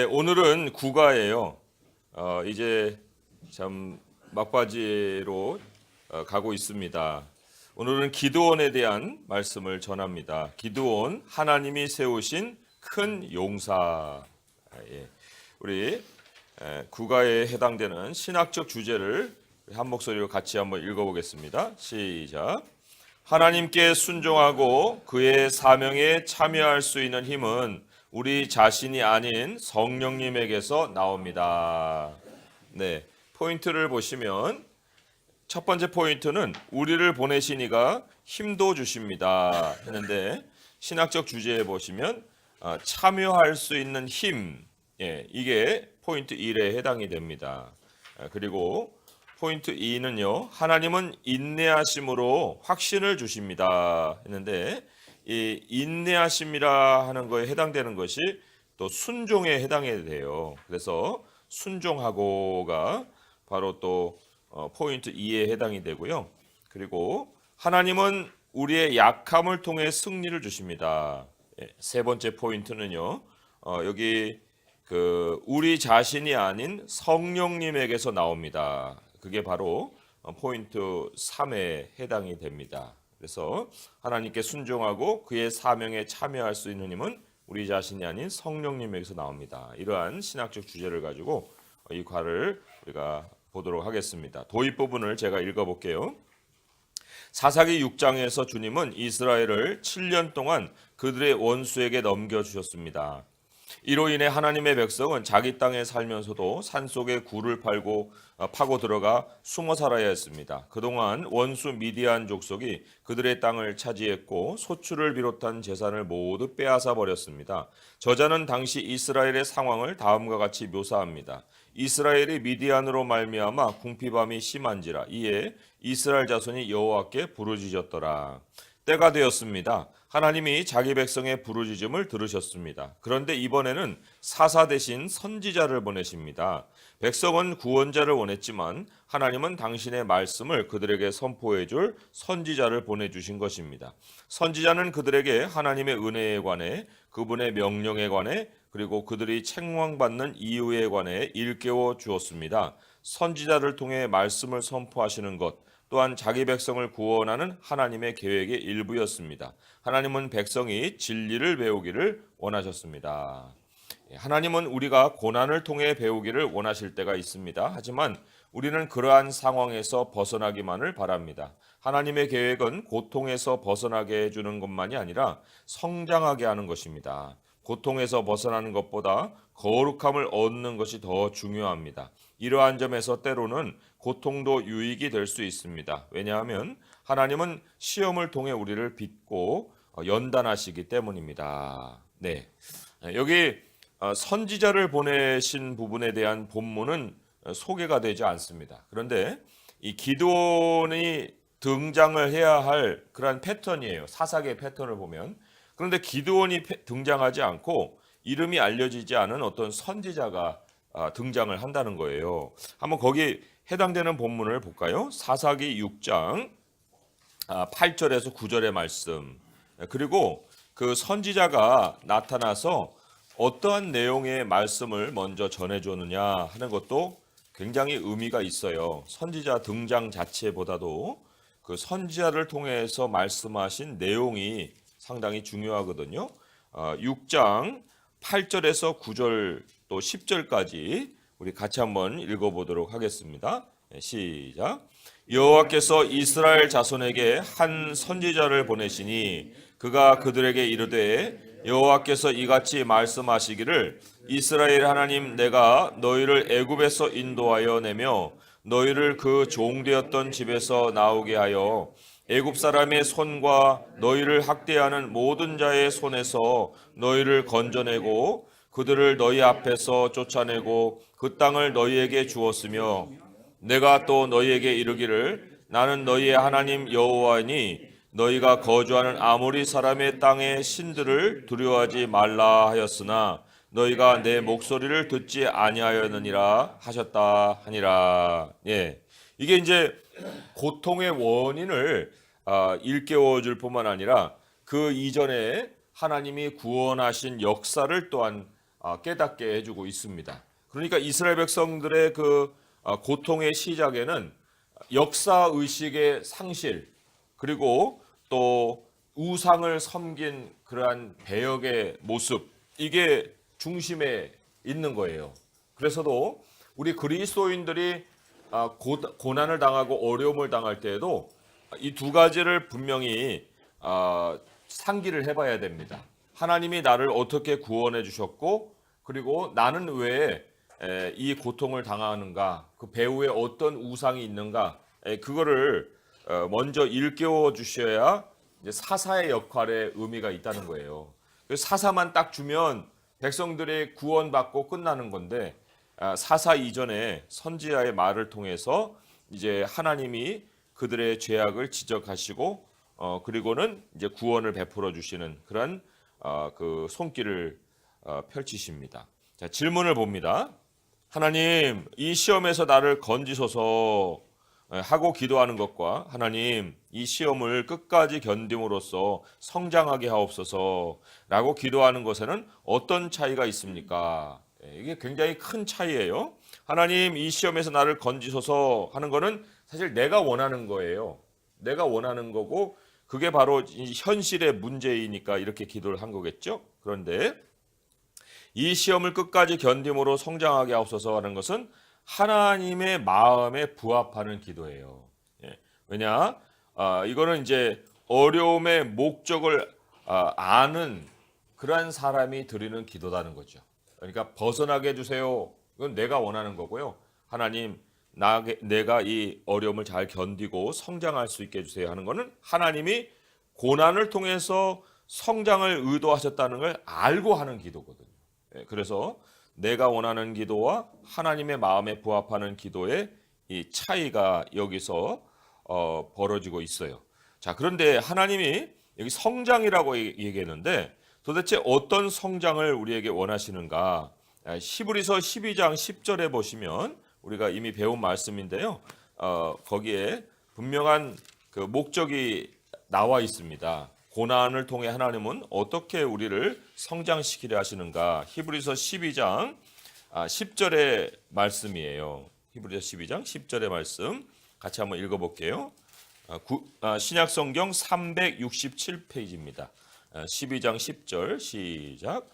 네, 오늘은 국가예요. 이제 참 막바지로 가고 있습니다. 오늘은 기드온에 대한 말씀을 전합니다. 기드온, 하나님이 세우신 큰 용사. 예. 우리 국가에 해당되는 신학적 주제를 한 목소리로 같이 한번 읽어보겠습니다. 시작. 하나님께 순종하고 그의 사명에 참여할 수 있는 힘은 우리 자신이 아닌 성령님에게서 나옵니다. 네, 포인트를 보시면 첫 번째 포인트는 우리를 보내신 이가 힘도 주십니다 했는데, 신학적 주제에 보시면 참여할 수 있는 힘, 이게 포인트 1에 해당이 됩니다. 그리고 포인트 2는요, 하나님은 인내하심으로 확신을 주십니다 했는데, 이 인내하심이라 하는 거에 해당되는 것이 또 순종에 해당이 돼요. 그래서 순종하고가 바로 또 포인트 2에 해당이 되고요. 그리고 하나님은 우리의 약함을 통해 승리를 주십니다. 세 번째 포인트는요, 여기 우리 자신이 아닌 성령님에게서 나옵니다. 그게 바로 포인트 3에 해당이 됩니다. 그래서 하나님께 순종하고 그의 사명에 참여할 수 있는 힘은 우리 자신이 아닌 성령님에게서 나옵니다. 이러한 신학적 주제를 가지고 이 과를 우리가 보도록 하겠습니다. 도입 부분을 제가 읽어볼게요. 사사기 6장에서 주님은 이스라엘을 7년 동안 그들의 원수에게 넘겨주셨습니다. 이로 인해 하나님의 백성은 자기 땅에 살면서도 산속에 굴을 파고 들어가 숨어 살아야 했습니다. 그동안 원수 미디안 족속이 그들의 땅을 차지했고 소출을 비롯한 재산을 모두 빼앗아 버렸습니다. 저자는 당시 이스라엘의 상황을 다음과 같이 묘사합니다. 이스라엘이 미디안으로 말미암아 궁핍함이 심한지라 이에 이스라엘 자손이 여호와께 부르짖었더라. 때가 되었습니다. 하나님이 자기 백성의 부르짖음을 들으셨습니다. 그런데 이번에는 사사 대신 선지자를 보내십니다. 백성은 구원자를 원했지만 하나님은 당신의 말씀을 그들에게 선포해 줄 선지자를 보내주신 것입니다. 선지자는 그들에게 하나님의 은혜에 관해, 그분의 명령에 관해, 그리고 그들이 책망받는 이유에 관해 일깨워 주었습니다. 선지자를 통해 말씀을 선포하시는 것, 또한 자기 백성을 구원하는 하나님의 계획의 일부였습니다. 하나님은 백성이 진리를 배우기를 원하셨습니다. 하나님은 우리가 고난을 통해 배우기를 원하실 때가 있습니다. 하지만 우리는 그러한 상황에서 벗어나기만을 바랍니다. 하나님의 계획은 고통에서 벗어나게 해주는 것만이 아니라 성장하게 하는 것입니다. 고통에서 벗어나는 것보다 거룩함을 얻는 것이 더 중요합니다. 이러한 점에서 때로는 고통도 유익이 될 수 있습니다. 왜냐하면 하나님은 시험을 통해 우리를 빚고 연단하시기 때문입니다. 네, 여기 선지자를 보내신 부분에 대한 본문은 소개가 되지 않습니다. 그런데 이 기드온이 등장을 해야 할 그런 패턴이에요. 사사기의 패턴을 보면. 그런데 기드온이 등장하지 않고 이름이 알려지지 않은 어떤 선지자가 등장을 한다는 거예요. 한번 거기 해당되는 본문을 볼까요? 사사기 6장 8절에서 9절의 말씀. 그리고 그 선지자가 나타나서 어떠한 내용의 말씀을 먼저 전해주느냐 하는 것도 굉장히 의미가 있어요. 선지자 등장 자체보다도 그 선지자를 통해서 말씀하신 내용이 상당히 중요하거든요. 6장 8절에서 9절 또 10절까지 우리 같이 한번 읽어보도록 하겠습니다. 시작. 여호와께서 이스라엘 자손에게 한 선지자를 보내시니 그가 그들에게 이르되 여호와께서 이같이 말씀하시기를 이스라엘 하나님 내가 너희를 애굽에서 인도하여 내며 너희를 그 종되었던 집에서 나오게 하여 애굽 사람의 손과 너희를 학대하는 모든 자의 손에서 너희를 건져내고 그들을 너희 앞에서 쫓아내고 그 땅을 너희에게 주었으며 내가 또 너희에게 이르기를 나는 너희의 하나님 여호와니 너희가 거주하는 아모리 사람의 땅의 신들을 두려워하지 말라 하였으나 너희가 내 목소리를 듣지 아니하였느니라 하셨다 하니라. 이게 이제 고통의 원인을 일깨워 줄 뿐만 아니라 그 이전에 하나님이 구원하신 역사를 또한 깨닫게 해주고 있습니다. 그러니까 이스라엘 백성들의 그 고통의 시작에는 역사 의식의 상실, 그리고 또 우상을 섬긴 그러한 배역의 모습, 이게 중심에 있는 거예요. 그래서도 우리 그리스도인들이 고난을 당하고 어려움을 당할 때에도 이 두 가지를 분명히 상기를 해봐야 됩니다. 하나님이 나를 어떻게 구원해 주셨고, 그리고 나는 왜 이 고통을 당하는가, 그 배후에 어떤 우상이 있는가, 그거를 먼저 일깨워 주셔야 이제 사사의 역할에 의미가 있다는 거예요. 사사만 딱 주면 백성들이 구원받고 끝나는 건데, 사사 이전에 선지자의 말을 통해서 이제 하나님이 그들의 죄악을 지적하시고 그리고는 이제 구원을 베풀어 주시는 그런 그 손길을 펼치십니다. 자, 질문을 봅니다. 하나님, 이 시험에서 나를 건지소서 하고 기도하는 것과 하나님, 이 시험을 끝까지 견딤으로써 성장하게 하옵소서라고 기도하는 것에는 어떤 차이가 있습니까? 이게 굉장히 큰 차이예요. 하나님, 이 시험에서 나를 건지소서 하는 거는 사실 내가 원하는 거예요. 내가 원하는 거고, 그게 바로 현실의 문제이니까 이렇게 기도를 한 거겠죠. 그런데 이 시험을 끝까지 견딤으로 성장하게 하옵소서 하는 것은 하나님의 마음에 부합하는 기도예요. 왜냐? 이거는 이제 어려움의 목적을 아는 그러한 사람이 드리는 기도라는 거죠. 그러니까 벗어나게 해주세요. 이건 내가 원하는 거고요. 하나님, 내가 이 어려움을 잘 견디고 성장할 수 있게 해주세요 하는 거는 하나님이 고난을 통해서 성장을 의도하셨다는 걸 알고 하는 기도거든요. 그래서 내가 원하는 기도와 하나님의 마음에 부합하는 기도의 이 차이가 여기서 벌어지고 있어요. 자, 그런데 하나님이 여기 성장이라고 얘기했는데 도대체 어떤 성장을 우리에게 원하시는가? 히브리서 12장 10절에 보시면 우리가 이미 배운 말씀인데요. 거기에 분명한 그 목적이 나와 있습니다. 고난을 통해 하나님은 어떻게 우리를 성장시키려 하시는가? 히브리서 12장 10절의 말씀이에요. 히브리서 12장 10절의 말씀 같이 한번 읽어볼게요. 신약성경 367페이지입니다. 12장 10절 시작.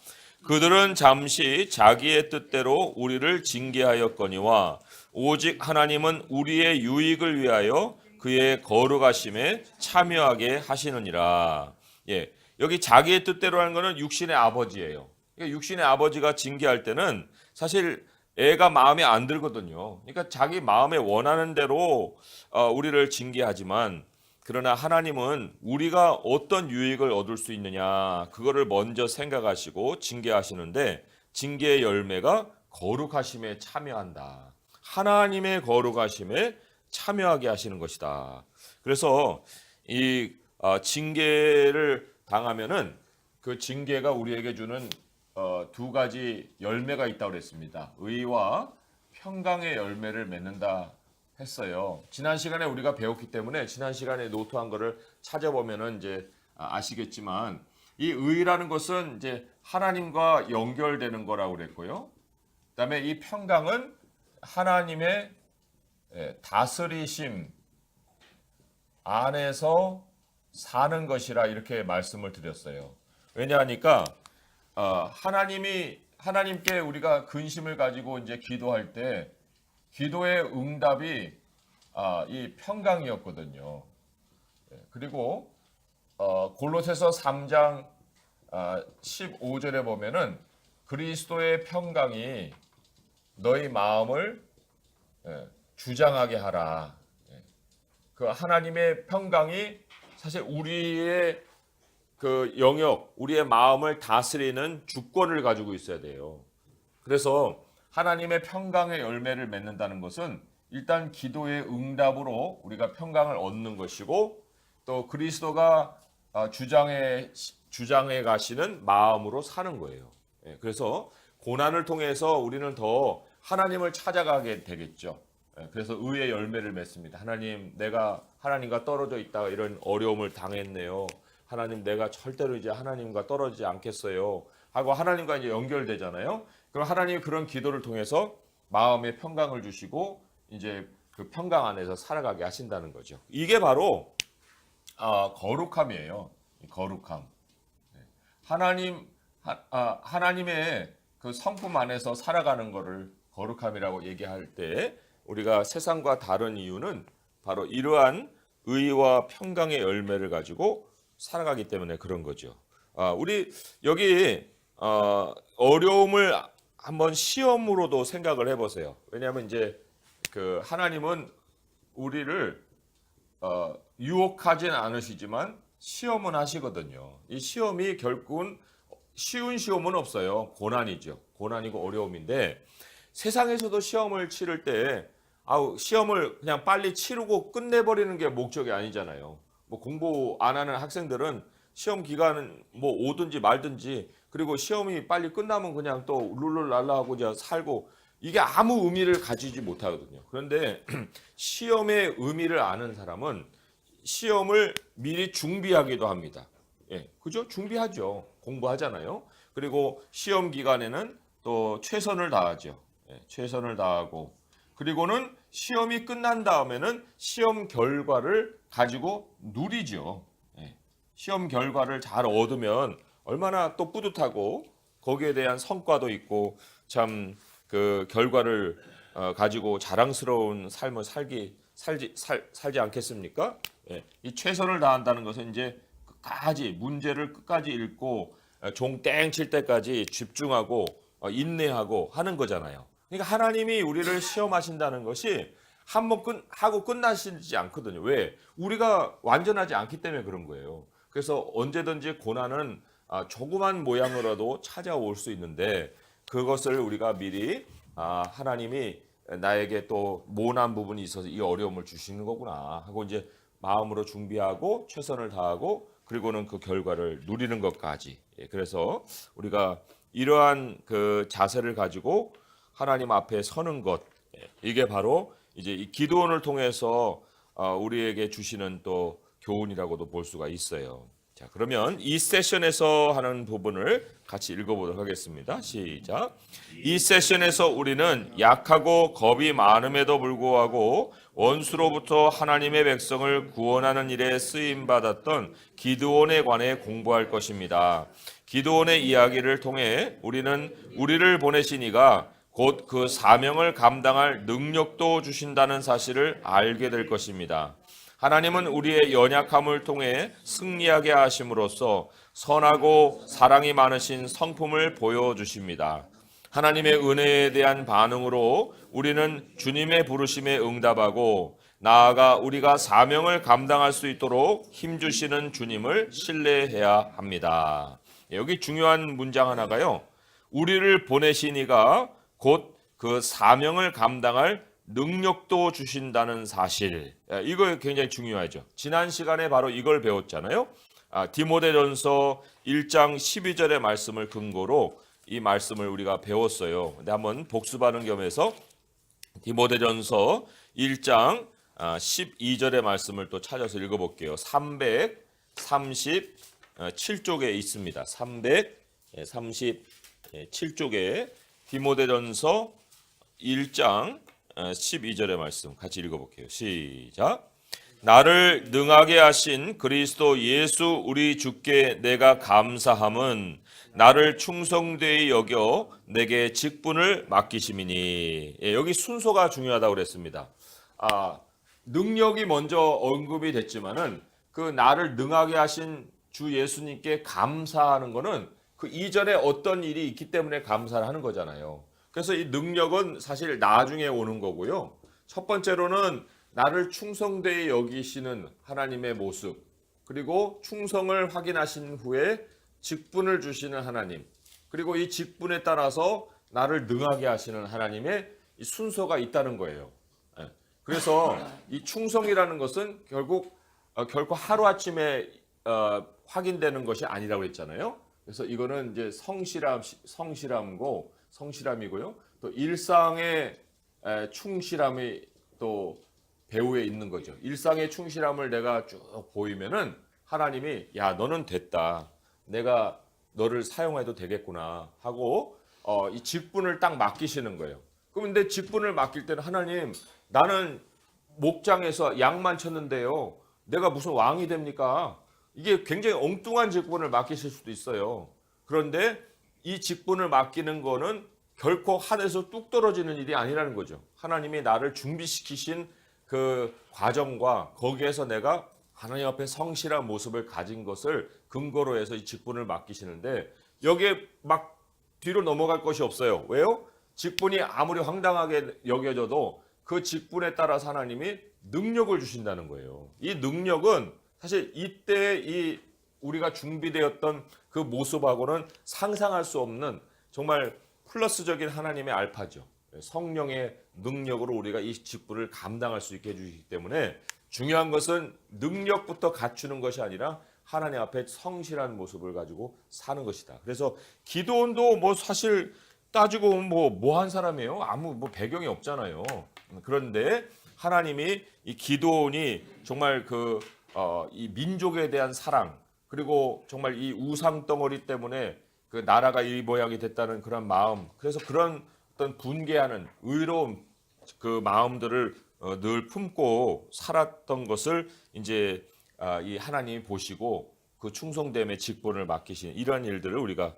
그들은 잠시 자기의 뜻대로 우리를 징계하였거니와 오직 하나님은 우리의 유익을 위하여 그의 거룩하심에 참여하게 하시느니라. 예, 여기 자기의 뜻대로 하는 것은 육신의 아버지예요. 육신의 아버지가 징계할 때는 사실 애가 마음에 안 들거든요. 그러니까 자기 마음에 원하는 대로 우리를 징계하지만 그러나 하나님은 우리가 어떤 유익을 얻을 수 있느냐 그거를 먼저 생각하시고 징계하시는데 징계의 열매가 거룩하심에 참여한다. 하나님의 거룩하심에 참여하게 하시는 것이다. 그래서 이 징계를 당하면은 그 징계가 우리에게 주는 두 가지 열매가 있다고 그랬습니다. 의와 평강의 열매를 맺는다 했어요. 지난 시간에 우리가 배웠기 때문에 지난 시간에 노트한 거를 찾아보면은 이제 아시겠지만 이 의라는 것은 이제 하나님과 연결되는 거라고 그랬고요. 그다음에 이 평강은 하나님의 다스리심 안에서 사는 것이라 이렇게 말씀을 드렸어요. 왜냐하니까 하나님께 우리가 근심을 가지고 이제 기도할 때 기도의 응답이 이 평강이었거든요. 그리고 골로새서 3장 15절에 보면은 그리스도의 평강이 너희 마음을 주장하게 하라. 그 하나님의 평강이 사실 우리의 그 영역, 우리의 마음을 다스리는 주권을 가지고 있어야 돼요. 그래서 하나님의 평강의 열매를 맺는다는 것은 일단 기도의 응답으로 우리가 평강을 얻는 것이고 또 그리스도가 주장해 가시는 마음으로 사는 거예요. 그래서 고난을 통해서 우리는 더 하나님을 찾아가게 되겠죠. 그래서 의의 열매를 맺습니다. 하나님, 내가 하나님과 떨어져 있다가 이런 어려움을 당했네요. 하나님, 내가 절대로 이제 하나님과 떨어지지 않겠어요. 하고 하나님과 이제 연결되잖아요. 그럼 하나님이 그런 기도를 통해서 마음에 평강을 주시고 이제 그 평강 안에서 살아가게 하신다는 거죠. 이게 바로 거룩함이에요. 거룩함. 하나님의 그 성품 안에서 살아가는 거를 거룩함이라고 얘기할 때 우리가 세상과 다른 이유는 바로 이러한 의와 평강의 열매를 가지고 살아가기 때문에 그런 거죠. 우리 여기 어려움을 한번 시험으로도 생각을 해보세요. 왜냐하면 이제 그 하나님은 우리를 유혹하진 않으시지만 시험은 하시거든요. 이 시험이 결국은 쉬운 시험은 없어요. 고난이죠. 고난이고 어려움인데 세상에서도 시험을 치를 때 시험을 그냥 빨리 치르고 끝내버리는 게 목적이 아니잖아요. 뭐 공부 안 하는 학생들은 시험 기간은 뭐 오든지 말든지 그리고 시험이 빨리 끝나면 그냥 또 룰루랄라하고 이제 살고 이게 아무 의미를 가지지 못하거든요. 그런데 시험의 의미를 아는 사람은 시험을 미리 준비하기도 합니다. 예, 그죠? 준비하죠. 공부하잖아요. 그리고 시험 기간에는 또 최선을 다하죠. 예, 최선을 다하고 그리고는 시험이 끝난 다음에는 시험 결과를 가지고 누리죠. 예, 시험 결과를 잘 얻으면 얼마나 또 뿌듯하고 거기에 대한 성과도 있고 참 그 결과를 가지고 자랑스러운 삶을 살지 않겠습니까? 예, 이 최선을 다한다는 것은 이제 끝까지 문제를 끝까지 읽고 종 땡 칠 때까지 집중하고 인내하고 하는 거잖아요. 그러니까 하나님이 우리를 시험하신다는 것이 한번 하고 끝나시지 않거든요. 왜? 우리가 완전하지 않기 때문에 그런 거예요. 그래서 언제든지 고난은 조그만 모양으로라도 찾아올 수 있는데 그것을 우리가 미리 하나님이 나에게 또 모난 부분이 있어서 이 어려움을 주시는 거구나 하고 이제 마음으로 준비하고 최선을 다하고 그리고는 그 결과를 누리는 것까지. 그래서 우리가 이러한 그 자세를 가지고 하나님 앞에 서는 것 이게 바로 이제 이 기도원을 통해서 우리에게 주시는 또 교훈이라고도 볼 수가 있어요. 자, 그러면 이 세션에서 하는 부분을 같이 읽어보도록 하겠습니다. 시작. 이 세션에서 우리는 약하고 겁이 많음에도 불구하고 원수로부터 하나님의 백성을 구원하는 일에 쓰임받았던 기드온에 관해 공부할 것입니다. 기드온의 이야기를 통해 우리는 우리를 보내신 이가 곧 그 사명을 감당할 능력도 주신다는 사실을 알게 될 것입니다. 하나님은 우리의 연약함을 통해 승리하게 하심으로써 선하고 사랑이 많으신 성품을 보여주십니다. 하나님의 은혜에 대한 반응으로 우리는 주님의 부르심에 응답하고 나아가 우리가 사명을 감당할 수 있도록 힘주시는 주님을 신뢰해야 합니다. 여기 중요한 문장 하나가요. 우리를 보내신 이가 곧 그 사명을 감당할 능력도 주신다는 사실. 이거 굉장히 중요하죠. 지난 시간에 바로 이걸 배웠잖아요. 디모데전서 1장 12절의 말씀을 근거로 이 말씀을 우리가 배웠어요. 근데 한번 복습하는 겸해서 디모데전서 1장 12절의 말씀을 또 찾아서 읽어볼게요. 337쪽에 있습니다. 337쪽에 디모데전서 1장 12절의 말씀 같이 읽어볼게요. 시작. 나를 능하게 하신 그리스도 예수 우리 주께 내가 감사함은 나를 충성되이 여겨 내게 직분을 맡기심이니. 여기 순서가 중요하다고 그랬습니다. 능력이 먼저 언급이 됐지만은 그 나를 능하게 하신 주 예수님께 감사하는 거는 그 이전에 어떤 일이 있기 때문에 감사를 하는 거잖아요. 그래서 이 능력은 사실 나중에 오는 거고요. 첫 번째로는 나를 충성되이 여기시는 하나님의 모습, 그리고 충성을 확인하신 후에 직분을 주시는 하나님, 그리고 이 직분에 따라서 나를 능하게 하시는 하나님의 이 순서가 있다는 거예요. 그래서 이 충성이라는 것은 결코 하루아침에 확인되는 것이 아니라고 했잖아요. 그래서 이거는 이제 성실함이고요. 또 일상의 충실함이 또 배후에 있는 거죠. 일상의 충실함을 내가 쭉 보이면은 하나님이 야 너는 됐다. 내가 너를 사용해도 되겠구나 하고 이 직분을 딱 맡기시는 거예요. 그런데 직분을 맡길 때는 하나님, 나는 목장에서 양만 쳤는데요, 내가 무슨 왕이 됩니까? 이게 굉장히 엉뚱한 직분을 맡기실 수도 있어요. 그런데 이 직분을 맡기는 거는 결코 하늘에서 뚝 떨어지는 일이 아니라는 거죠. 하나님이 나를 준비시키신 그 과정과 거기에서 내가 하나님 앞에 성실한 모습을 가진 것을 근거로 해서 이 직분을 맡기시는데, 여기에 막 뒤로 넘어갈 것이 없어요. 왜요? 직분이 아무리 황당하게 여겨져도 그 직분에 따라서 하나님이 능력을 주신다는 거예요. 이 능력은 사실 이때 이 우리가 준비되었던 그 모습하고는 상상할 수 없는 정말 플러스적인 하나님의 알파죠. 성령의 능력으로 우리가 이 직분을 감당할 수 있게 해주시기 때문에, 중요한 것은 능력부터 갖추는 것이 아니라 하나님 앞에 성실한 모습을 가지고 사는 것이다. 그래서 기드온도 뭐 사실 따지고 보면 뭐한 사람이에요? 아무 뭐 배경이 없잖아요. 그런데 하나님이 이 기드온이 정말 이 민족에 대한 사랑, 그리고 정말 이 우상 덩어리 때문에 그 나라가 이 모양이 됐다는 그런 마음, 그래서 그런 어떤 분개하는 의로운 그 마음들을 늘 품고 살았던 것을 이제 이 하나님이 보시고 그 충성됨의 직분을 맡기신 이러한 일들을 우리가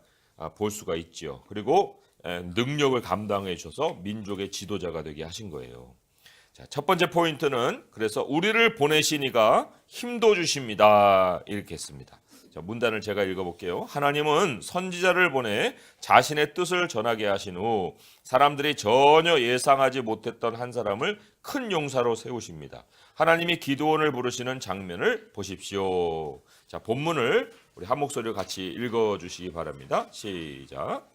볼 수가 있지요. 그리고 능력을 감당해 주셔서 민족의 지도자가 되게 하신 거예요. 자, 첫 번째 포인트는 그래서 우리를 보내신 이가 힘도 주십니다. 이렇게 했습니다. 자, 문단을 제가 읽어볼게요. 하나님은 선지자를 보내 자신의 뜻을 전하게 하신 후 사람들이 전혀 예상하지 못했던 한 사람을 큰 용사로 세우십니다. 하나님이 기드온을 부르시는 장면을 보십시오. 자, 본문을 우리 한 목소리로 같이 읽어주시기 바랍니다. 시작.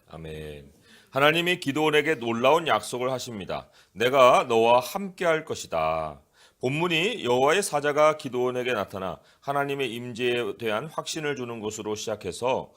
아멘. 하나님이 기드온에게 놀라운 약속을 하십니다. 내가 너와 함께할 것이다. 본문이 여호와의 사자가 기드온에게 나타나 하나님의 임재에 대한 확신을 주는 것으로 시작해서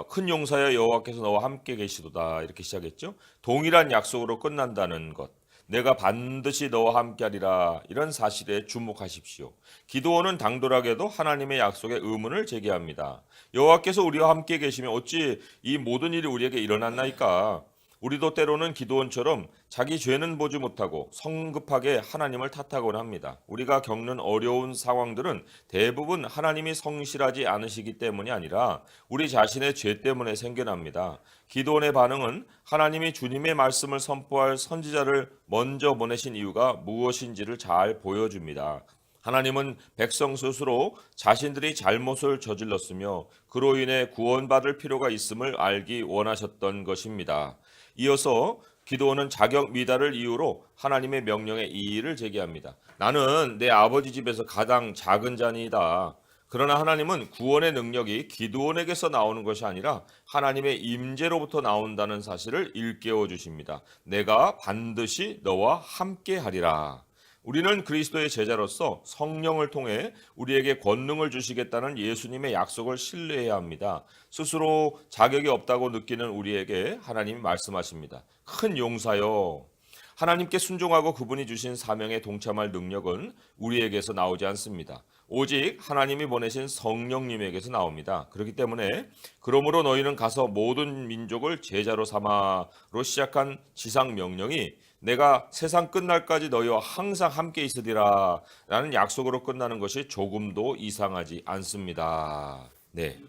큰 용사여 여호와께서 너와 함께 계시도다 이렇게 시작했죠. 동일한 약속으로 끝난다는 것. 내가 반드시 너와 함께하리라 이런 사실에 주목하십시오. 기드온은 당돌하게도 하나님의 약속에 의문을 제기합니다. 여호와께서 우리와 함께 계시면 어찌 이 모든 일이 우리에게 일어났나이까? 우리도 때로는 기드온처럼 자기 죄는 보지 못하고 성급하게 하나님을 탓하곤 합니다. 우리가 겪는 어려운 상황들은 대부분 하나님이 성실하지 않으시기 때문이 아니라 우리 자신의 죄 때문에 생겨납니다. 기드온의 반응은 하나님이 주님의 말씀을 선포할 선지자를 먼저 보내신 이유가 무엇인지를 잘 보여줍니다. 하나님은 백성 스스로 자신들이 잘못을 저질렀으며 그로 인해 구원받을 필요가 있음을 알기 원하셨던 것입니다. 이어서 기드온은 자격 미달을 이유로 하나님의 명령에 이의를 제기합니다. 나는 내 아버지 집에서 가장 작은 자니이다. 그러나 하나님은 구원의 능력이 기드온에게서 나오는 것이 아니라 하나님의 임재로부터 나온다는 사실을 일깨워 주십니다. 내가 반드시 너와 함께 하리라. 우리는 그리스도의 제자로서 성령을 통해 우리에게 권능을 주시겠다는 예수님의 약속을 신뢰해야 합니다. 스스로 자격이 없다고 느끼는 우리에게 하나님이 말씀하십니다. 큰 용사여, 하나님께 순종하고 그분이 주신 사명에 동참할 능력은 우리에게서 나오지 않습니다. 오직 하나님이 보내신 성령님에게서 나옵니다. 그렇기 때문에 그러므로 너희는 가서 모든 민족을 제자로 삼아로 시작한 지상 명령이 내가 세상 끝날까지 너희와 항상 함께 있으리라 라는 약속으로 끝나는 것이 조금도 이상하지 않습니다. 네.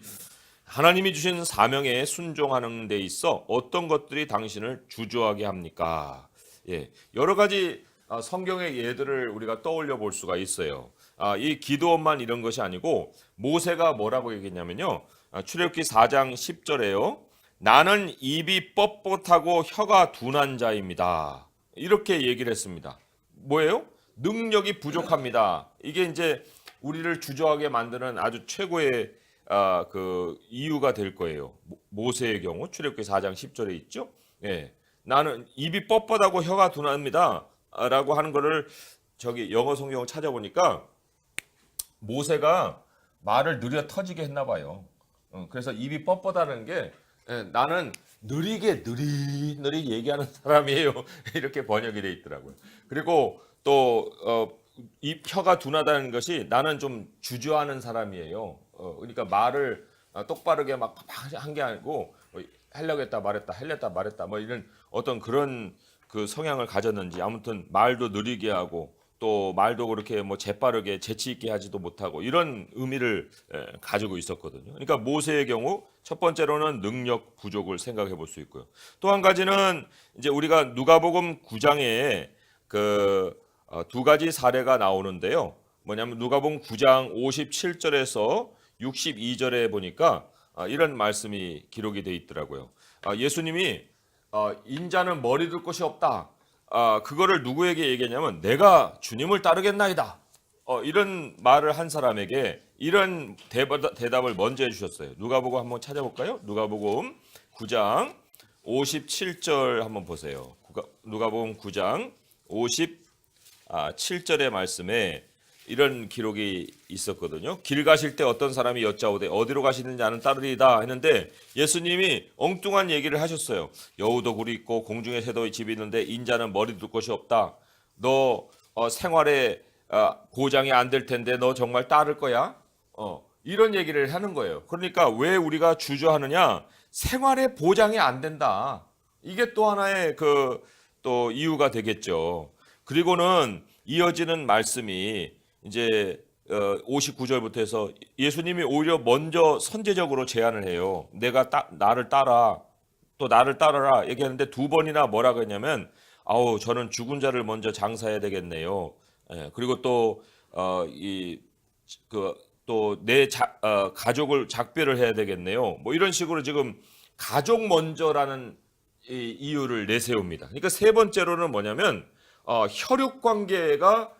하나님이 주신 사명에 순종하는 데 있어 어떤 것들이 당신을 주저하게 합니까? 예, 여러 가지 성경의 예들을 우리가 떠올려 볼 수가 있어요. 이 기드온만 이런 것이 아니고 모세가 뭐라고 얘기했냐면요. 출애굽기 4장 10절에요. 나는 입이 뻣뻣하고 혀가 둔한 자입니다. 이렇게 얘기를 했습니다. 뭐예요? 능력이 부족합니다. 이게 이제 우리를 주저하게 만드는 아주 최고의 그 이유가 될 거예요. 모세의 경우 출애굽기 4장 10절에 있죠. 예. 나는 입이 뻣뻣하고 혀가 둔합니다. 라고 하는 거를 저기 영어 성경을 찾아보니까 모세가 말을 느려 터지게 했나 봐요. 그래서 입이 뻣뻣하는 게 나는 느리게 느릿느릿 얘기하는 사람이에요. 이렇게 번역이 돼 있더라고요. 그리고 또 입 혀가 둔하다는 것이 나는 좀 주저하는 사람이에요. 그러니까 말을 똑바르게 막 한 게 아니고 하려고 했다 말했다 하려다 말했다 뭐 이런 어떤 그런 그 성향을 가졌는지 아무튼 말도 느리게 하고 또 말도 그렇게 뭐 재빠르게 재치 있게 하지도 못하고 이런 의미를 가지고 있었거든요. 그러니까 모세의 경우 첫 번째로는 능력 부족을 생각해 볼 수 있고요. 또 한 가지는 이제 우리가 누가복음 9장에 그 두 가지 사례가 나오는데요. 뭐냐면 누가복음 9장 57절에서 62절에 보니까 이런 말씀이 기록이 돼 있더라고요. 예수님이 인자는 머리 둘 곳이 없다. 그거를 누구에게 얘기했냐면 내가 주님을 따르겠나이다. 이런 말을 한 사람에게 이런 대답을 먼저 해주셨어요. 누가복음 한번 찾아볼까요? 누가복음 9장 57절 한번 보세요. 누가복음 9장 57절의 말씀에 이런 기록이 있었거든요. 길 가실 때 어떤 사람이 여짜오되 어디로 가시는지 아는 따르리다 했는데 예수님이 엉뚱한 얘기를 하셨어요. 여우도 굴이 있고 공중에 새도 집이 있는데 인자는 머리 둘 곳이 없다. 너 생활에 보장이 안 될 텐데 너 정말 따를 거야? 이런 얘기를 하는 거예요. 그러니까 왜 우리가 주저하느냐? 생활에 보장이 안 된다. 이게 또 하나의 그 또 이유가 되겠죠. 그리고는 이어지는 말씀이 이제 59절부터 해서 예수님이 오히려 먼저 선제적으로 제안을 해요. 내가 나를 따라 또 나를 따르라 얘기하는데 두 번이나 뭐라고 했냐면 아우 저는 죽은 자를 먼저 장사해야 되겠네요. 그리고 또 내 가족을 작별을 해야 되겠네요. 뭐 이런 식으로 지금 가족 먼저라는 이유를 내세웁니다. 그러니까 세 번째로는 뭐냐면 혈육 관계가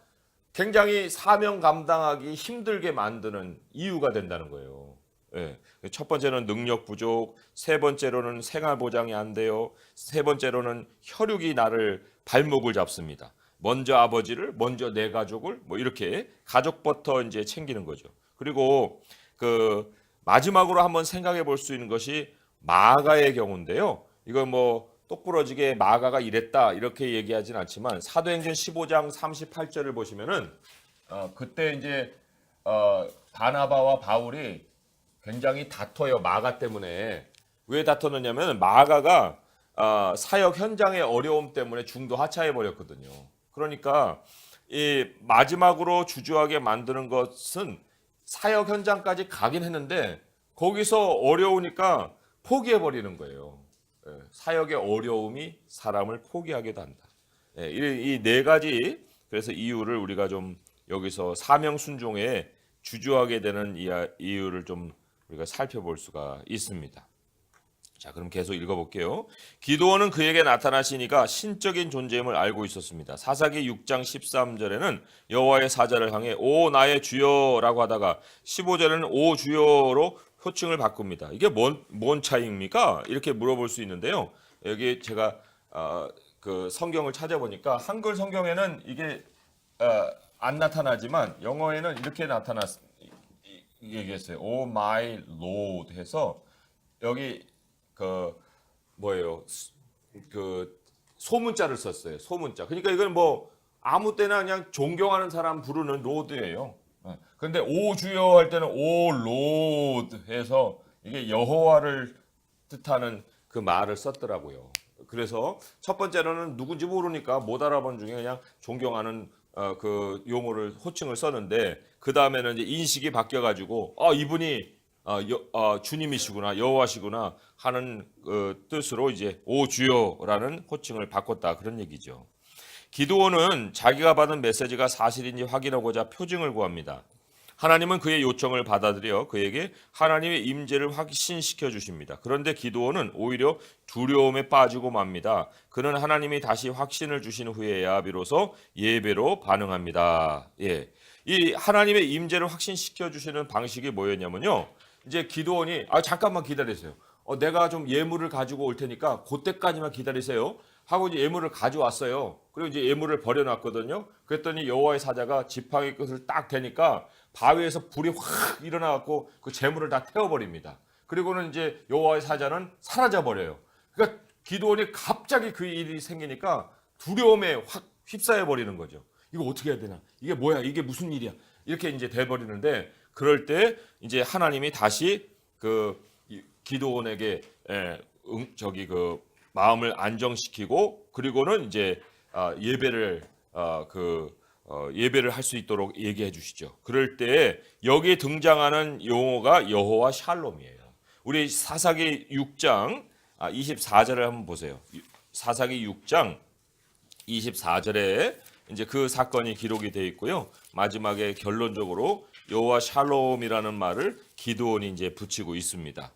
굉장히 사명 감당하기 힘들게 만드는 이유가 된다는 거예요. 첫 번째는 능력 부족, 세 번째로는 생활 보장이 안 돼요. 세 번째로는 혈육이 나를 발목을 잡습니다. 먼저 아버지를, 먼저 내 가족을 뭐 이렇게 가족부터 이제 챙기는 거죠. 그리고 그 마지막으로 한번 생각해 볼 수 있는 것이 마가의 경우인데요. 이거 뭐 똑부러지게 마가가 이랬다 이렇게 얘기하진 않지만 사도행전 15장 38절을 보시면은 그때 이제 바나바와 바울이 굉장히 다퉈요. 마가 때문에. 왜 다퉜느냐면 마가가 사역 현장의 어려움 때문에 중도 하차해 버렸거든요. 그러니까 이 마지막으로 주저하게 만드는 것은 사역 현장까지 가긴 했는데 거기서 어려우니까 포기해 버리는 거예요. 사역의 어려움이 사람을 포기하게도 한다. 이 네 가지 그래서 이유를 우리가 좀 여기서 사명 순종에 주저하게 되는 이유를 좀 우리가 살펴볼 수가 있습니다. 자, 그럼 계속 읽어볼게요. 기드온은 그에게 나타나시니까 신적인 존재임을 알고 있었습니다. 사사기 6장 13절에는 여호와의 사자를 향해 오 나의 주여라고 하다가 15절에는 오 주여로 호칭을 바꿉니다. 이게 뭔 차이입니까? 이렇게 물어볼 수 있는데요. 여기 제가 그 성경을 찾아보니까 한글 성경에는 이게 안 나타나지만 영어에는 이렇게 얘기했어요. Oh my Lord 해서 여기 그 뭐예요? 그 소문자를 썼어요. 소문자. 그러니까 이건 뭐 아무 때나 그냥 존경하는 사람 부르는 로드예요. 그런데 오 주여 할 때는 오 로드 해서 이게 여호와를 뜻하는 그 말을 썼더라고요. 그래서 첫 번째로는 누군지 모르니까 못 알아본 중에 그냥 존경하는 그 용어를 호칭을 썼는데 그 다음에는 이제 인식이 바뀌어가지고 이분이 주님이시구나 여호와시구나 하는 뜻으로 이제 오 주여라는 호칭을 바꿨다 그런 얘기죠. 기드온은 자기가 받은 메시지가 사실인지 확인하고자 표징을 구합니다. 하나님은 그의 요청을 받아들여 그에게 하나님의 임재를 확신시켜 주십니다. 그런데 기드온은 오히려 두려움에 빠지고 맙니다. 그는 하나님이 다시 확신을 주신 후에야 비로소 예배로 반응합니다. 예. 이 하나님의 임재를 확신시켜 주시는 방식이 뭐였냐면요. 이제 기드온이 잠깐만 기다리세요. 내가 좀 예물을 가지고 올 테니까 그때까지만 기다리세요. 하고 이제 예물을 가져왔어요. 그리고 이제 예물을 버려놨거든요. 그랬더니 여호와의 사자가 지팡이 끝을 딱 대니까 바위에서 불이 확 일어나갖고 그 재물을 다 태워버립니다. 그리고는 이제 여호와의 사자는 사라져 버려요. 그러니까 기드온이 갑자기 그 일이 생기니까 두려움에 확 휩싸여 버리는 거죠. 이거 어떻게 해야 되나? 이게 뭐야? 이게 무슨 일이야? 이렇게 이제 돼 버리는데 그럴 때 이제 하나님이 다시 그 기드온에게 그 마음을 안정시키고 그리고는 이제 예배를 예배를 할 수 있도록 얘기해 주시죠. 그럴 때 여기에 등장하는 용어가 여호와 샬롬이에요. 우리 사사기 6장 24절을 한번 보세요. 사사기 6장 24절에 이제 그 사건이 기록이 되어 있고요. 마지막에 결론적으로 여호와 샬롬이라는 말을 기드온이 이제 붙이고 있습니다.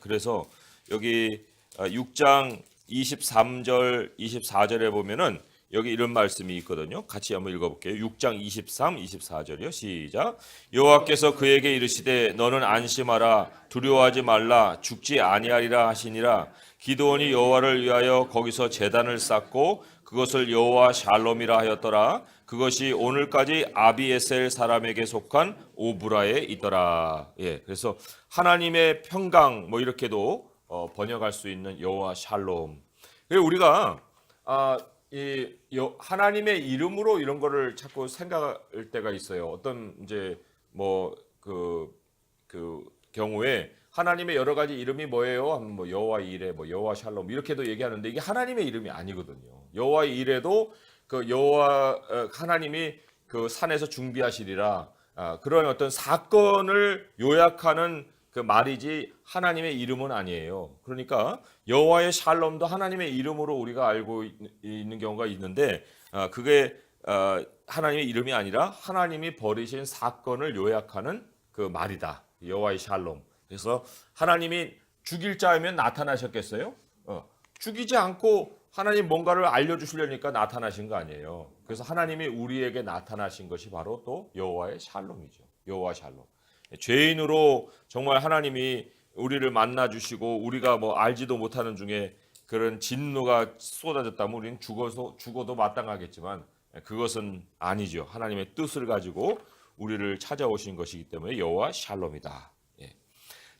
그래서 여기 6장 23절, 24절에 보면은 여기 이런 말씀이 있거든요. 같이 한번 읽어볼게요. 6장 23, 24절이요. 시작. 여호와께서 그에게 이르시되 너는 안심하라 두려워하지 말라 죽지 아니하리라 하시니라. 기드온이 여호와를 위하여 거기서 제단을 쌓고 그것을 여호와 샬롬이라 하였더라. 그것이 오늘까지 아비에셀 사람에게 속한 오브라에 있더라. 예, 그래서 하나님의 평강 뭐 이렇게도 번역할 수 있는 여호와 샬롬. 우리가 하나님의 이름으로 이런 거를 자꾸 생각할 때가 있어요. 어떤 이제 뭐 그 경우에 하나님의 여러 가지 이름이 뭐예요? 하면 뭐 여호와 이레, 뭐 여호와 샬롬 이렇게도 얘기하는데 이게 하나님의 이름이 아니거든요. 여호와 이레도 그 여호와 하나님이 그 산에서 준비하시리라 그런 어떤 사건을 요약하는 그 말이지 하나님의 이름은 아니에요. 그러니까 여호와의 샬롬도 하나님의 이름으로 우리가 알고 있는 경우가 있는데 그게 하나님의 이름이 아니라 하나님이 벌이신 사건을 요약하는 그 말이다. 여호와의 샬롬. 그래서 하나님이 죽일 자이면 나타나셨겠어요? 죽이지 않고 하나님 뭔가를 알려주시려니까 나타나신 거 아니에요. 그래서 하나님이 우리에게 나타나신 것이 바로 또 여호와의 샬롬이죠. 여호와 샬롬. 죄인으로 정말 하나님이 우리를 만나 주시고 우리가 뭐 알지도 못하는 중에 그런 진노가 쏟아졌다면 우리는 죽어도 마땅하겠지만 그것은 아니죠. 하나님의 뜻을 가지고 우리를 찾아오신 것이기 때문에 여호와 샬롬이다.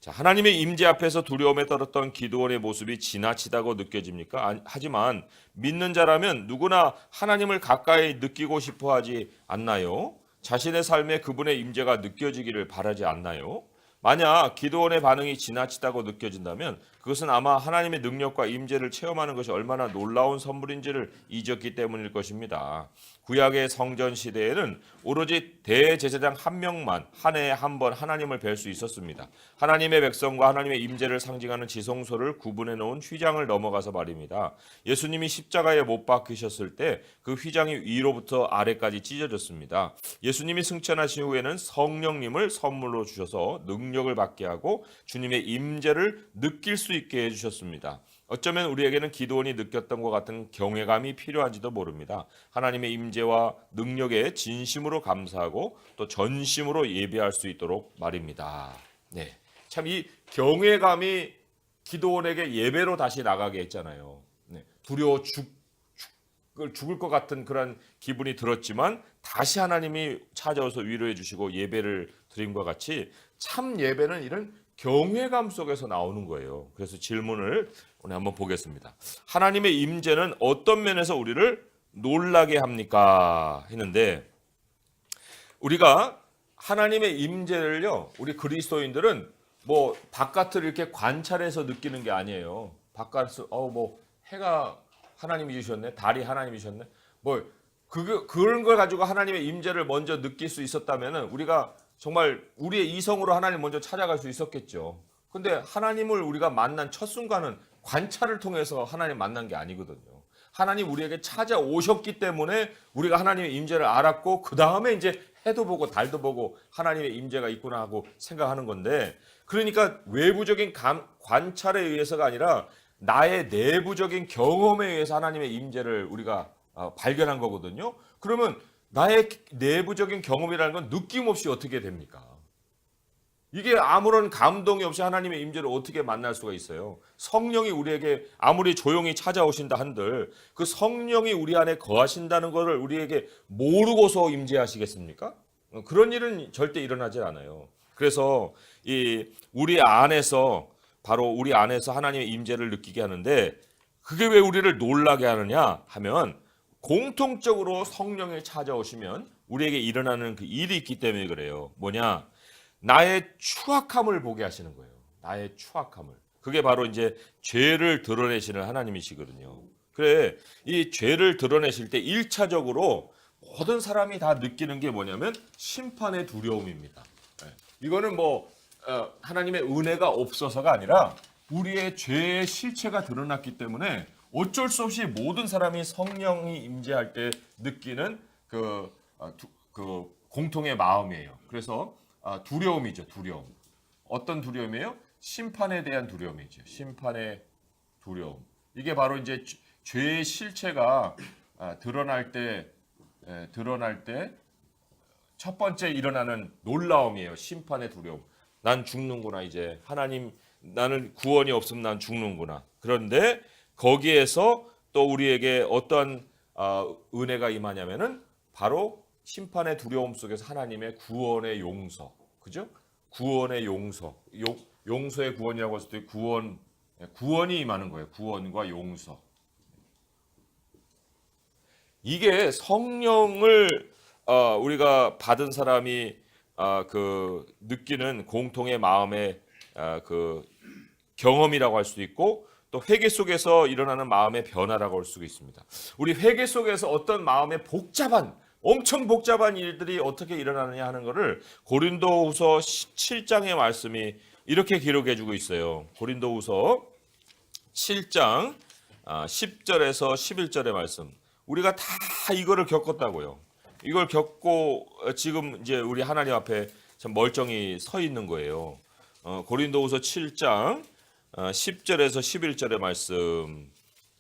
자, 하나님의 임재 앞에서 두려움에 떨었던 기드온의 모습이 지나치다고 느껴집니까? 하지만 믿는 자라면 누구나 하나님을 가까이 느끼고 싶어 하지 않나요? 자신의 삶에 그분의 임재가 느껴지기를 바라지 않나요? 만약 기드온의 반응이 지나치다고 느껴진다면 그것은 아마 하나님의 능력과 임재를 체험하는 것이 얼마나 놀라운 선물인지를 잊었기 때문일 것입니다. 구약의 성전 시대에는 오로지 대제사장 한 명만 한 해에 한 번 하나님을 뵐 수 있었습니다. 하나님의 백성과 하나님의 임재를 상징하는 지성소를 구분해 놓은 휘장을 넘어가서 말입니다. 예수님이 십자가에 못 박히셨을 때 그 휘장이 위로부터 아래까지 찢어졌습니다. 예수님이 승천하신 후에는 성령님을 선물로 주셔서 능력을 받게 하고 주님의 임재를 느낄 수 있게 해주셨습니다. 어쩌면 우리에게는 기드온이 느꼈던 것 같은 경외감이 필요한지도 모릅니다. 하나님의 임재와 능력에 진심으로 감사하고 또 전심으로 예배할 수 있도록 말입니다. 네, 참 이 경외감이 기드온에게 예배로 다시 나가게 했잖아요. 네, 두려워 죽을 것 같은 그런 기분이 들었지만 다시 하나님이 찾아와서 위로해 주시고 예배를 드림과 같이 참 예배는 이런 경외감 속에서 나오는 거예요. 그래서 질문을 오늘 한번 보겠습니다. 하나님의 임재는 어떤 면에서 우리를 놀라게 합니까? 했는데 우리가 하나님의 임재를요, 우리 그리스도인들은 뭐 바깥을 이렇게 관찰해서 느끼는 게 아니에요. 바깥을 뭐 해가 하나님이 주셨네, 달이 하나님이 주셨네, 뭐 그런 걸 가지고 하나님의 임재를 먼저 느낄 수 있었다면은 우리가 정말 우리의 이성으로 하나님 먼저 찾아갈 수 있었겠죠. 근데 하나님을 우리가 만난 첫 순간은 관찰을 통해서 하나님 만난 게 아니거든요. 하나님 우리에게 찾아오셨기 때문에 우리가 하나님의 임재를 알았고 그 다음에 이제 해도 보고 달도 보고 하나님의 임재가 있구나 하고 생각하는 건데, 그러니까 외부적인 관찰에 의해서가 아니라 나의 내부적인 경험에 의해서 하나님의 임재를 우리가 발견한 거거든요. 그러면 나의 내부적인 경험이라는 건 느낌 없이 어떻게 됩니까? 이게 아무런 감동이 없이 하나님의 임재를 어떻게 만날 수가 있어요? 성령이 우리에게 아무리 조용히 찾아오신다 한들 그 성령이 우리 안에 거하신다는 것을 우리에게 모르고서 임재하시겠습니까? 그런 일은 절대 일어나지 않아요. 그래서 우리 안에서 바로 우리 안에서 하나님의 임재를 느끼게 하는데, 그게 왜 우리를 놀라게 하느냐 하면 공통적으로 성령이 찾아오시면 우리에게 일어나는 그 일이 있기 때문에 그래요. 뭐냐? 나의 추악함을 보게 하시는 거예요. 나의 추악함을. 그게 바로 이제 죄를 드러내시는 하나님이시거든요. 그래, 이 죄를 드러내실 때 1차적으로 모든 사람이 다 느끼는 게 뭐냐면 심판의 두려움입니다. 이거는 뭐 하나님의 은혜가 없어서가 아니라 우리의 죄의 실체가 드러났기 때문에 어쩔 수 없이 모든 사람이 성령이 임재할 때 느끼는 그 공통의 마음이에요. 그래서 두려움이죠, 두려움. 어떤 두려움이에요? 심판에 대한 두려움이죠. 심판의 두려움. 이게 바로 이제 죄의 실체가 드러날 때 첫 번째 일어나는 놀라움이에요. 심판의 두려움. 난 죽는구나, 이제. 하나님, 나는 구원이 없으면 난 죽는구나. 그런데 거기에서 또 우리에게 어떤 은혜가 임하냐면은 바로 심판의 두려움 속에서 하나님의 구원의 용서. 그죠? 구원의 용서. 용서의 구원이라고 했을 때 구원이 임하는 거예요. 구원과 용서. 이게 성령을 우리가 받은 사람이 느끼는 공통의 마음의 그 경험이라고 할 수도 있고, 또 회개 속에서 일어나는 마음의 변화라고 할 수가 있습니다. 우리 회개 속에서 어떤 마음의 엄청 복잡한 일들이 어떻게 일어나느냐 하는 것을 고린도후서 7장의 말씀이 이렇게 기록해주고 있어요. 고린도후서 7장 10절에서 11절의 말씀. 우리가 다 이거를 겪었다고요. 이걸 겪고 지금 이제 우리 하나님 앞에 참 멀쩡히 서 있는 거예요. 고린도후서 7장 10절에서 11절의 말씀.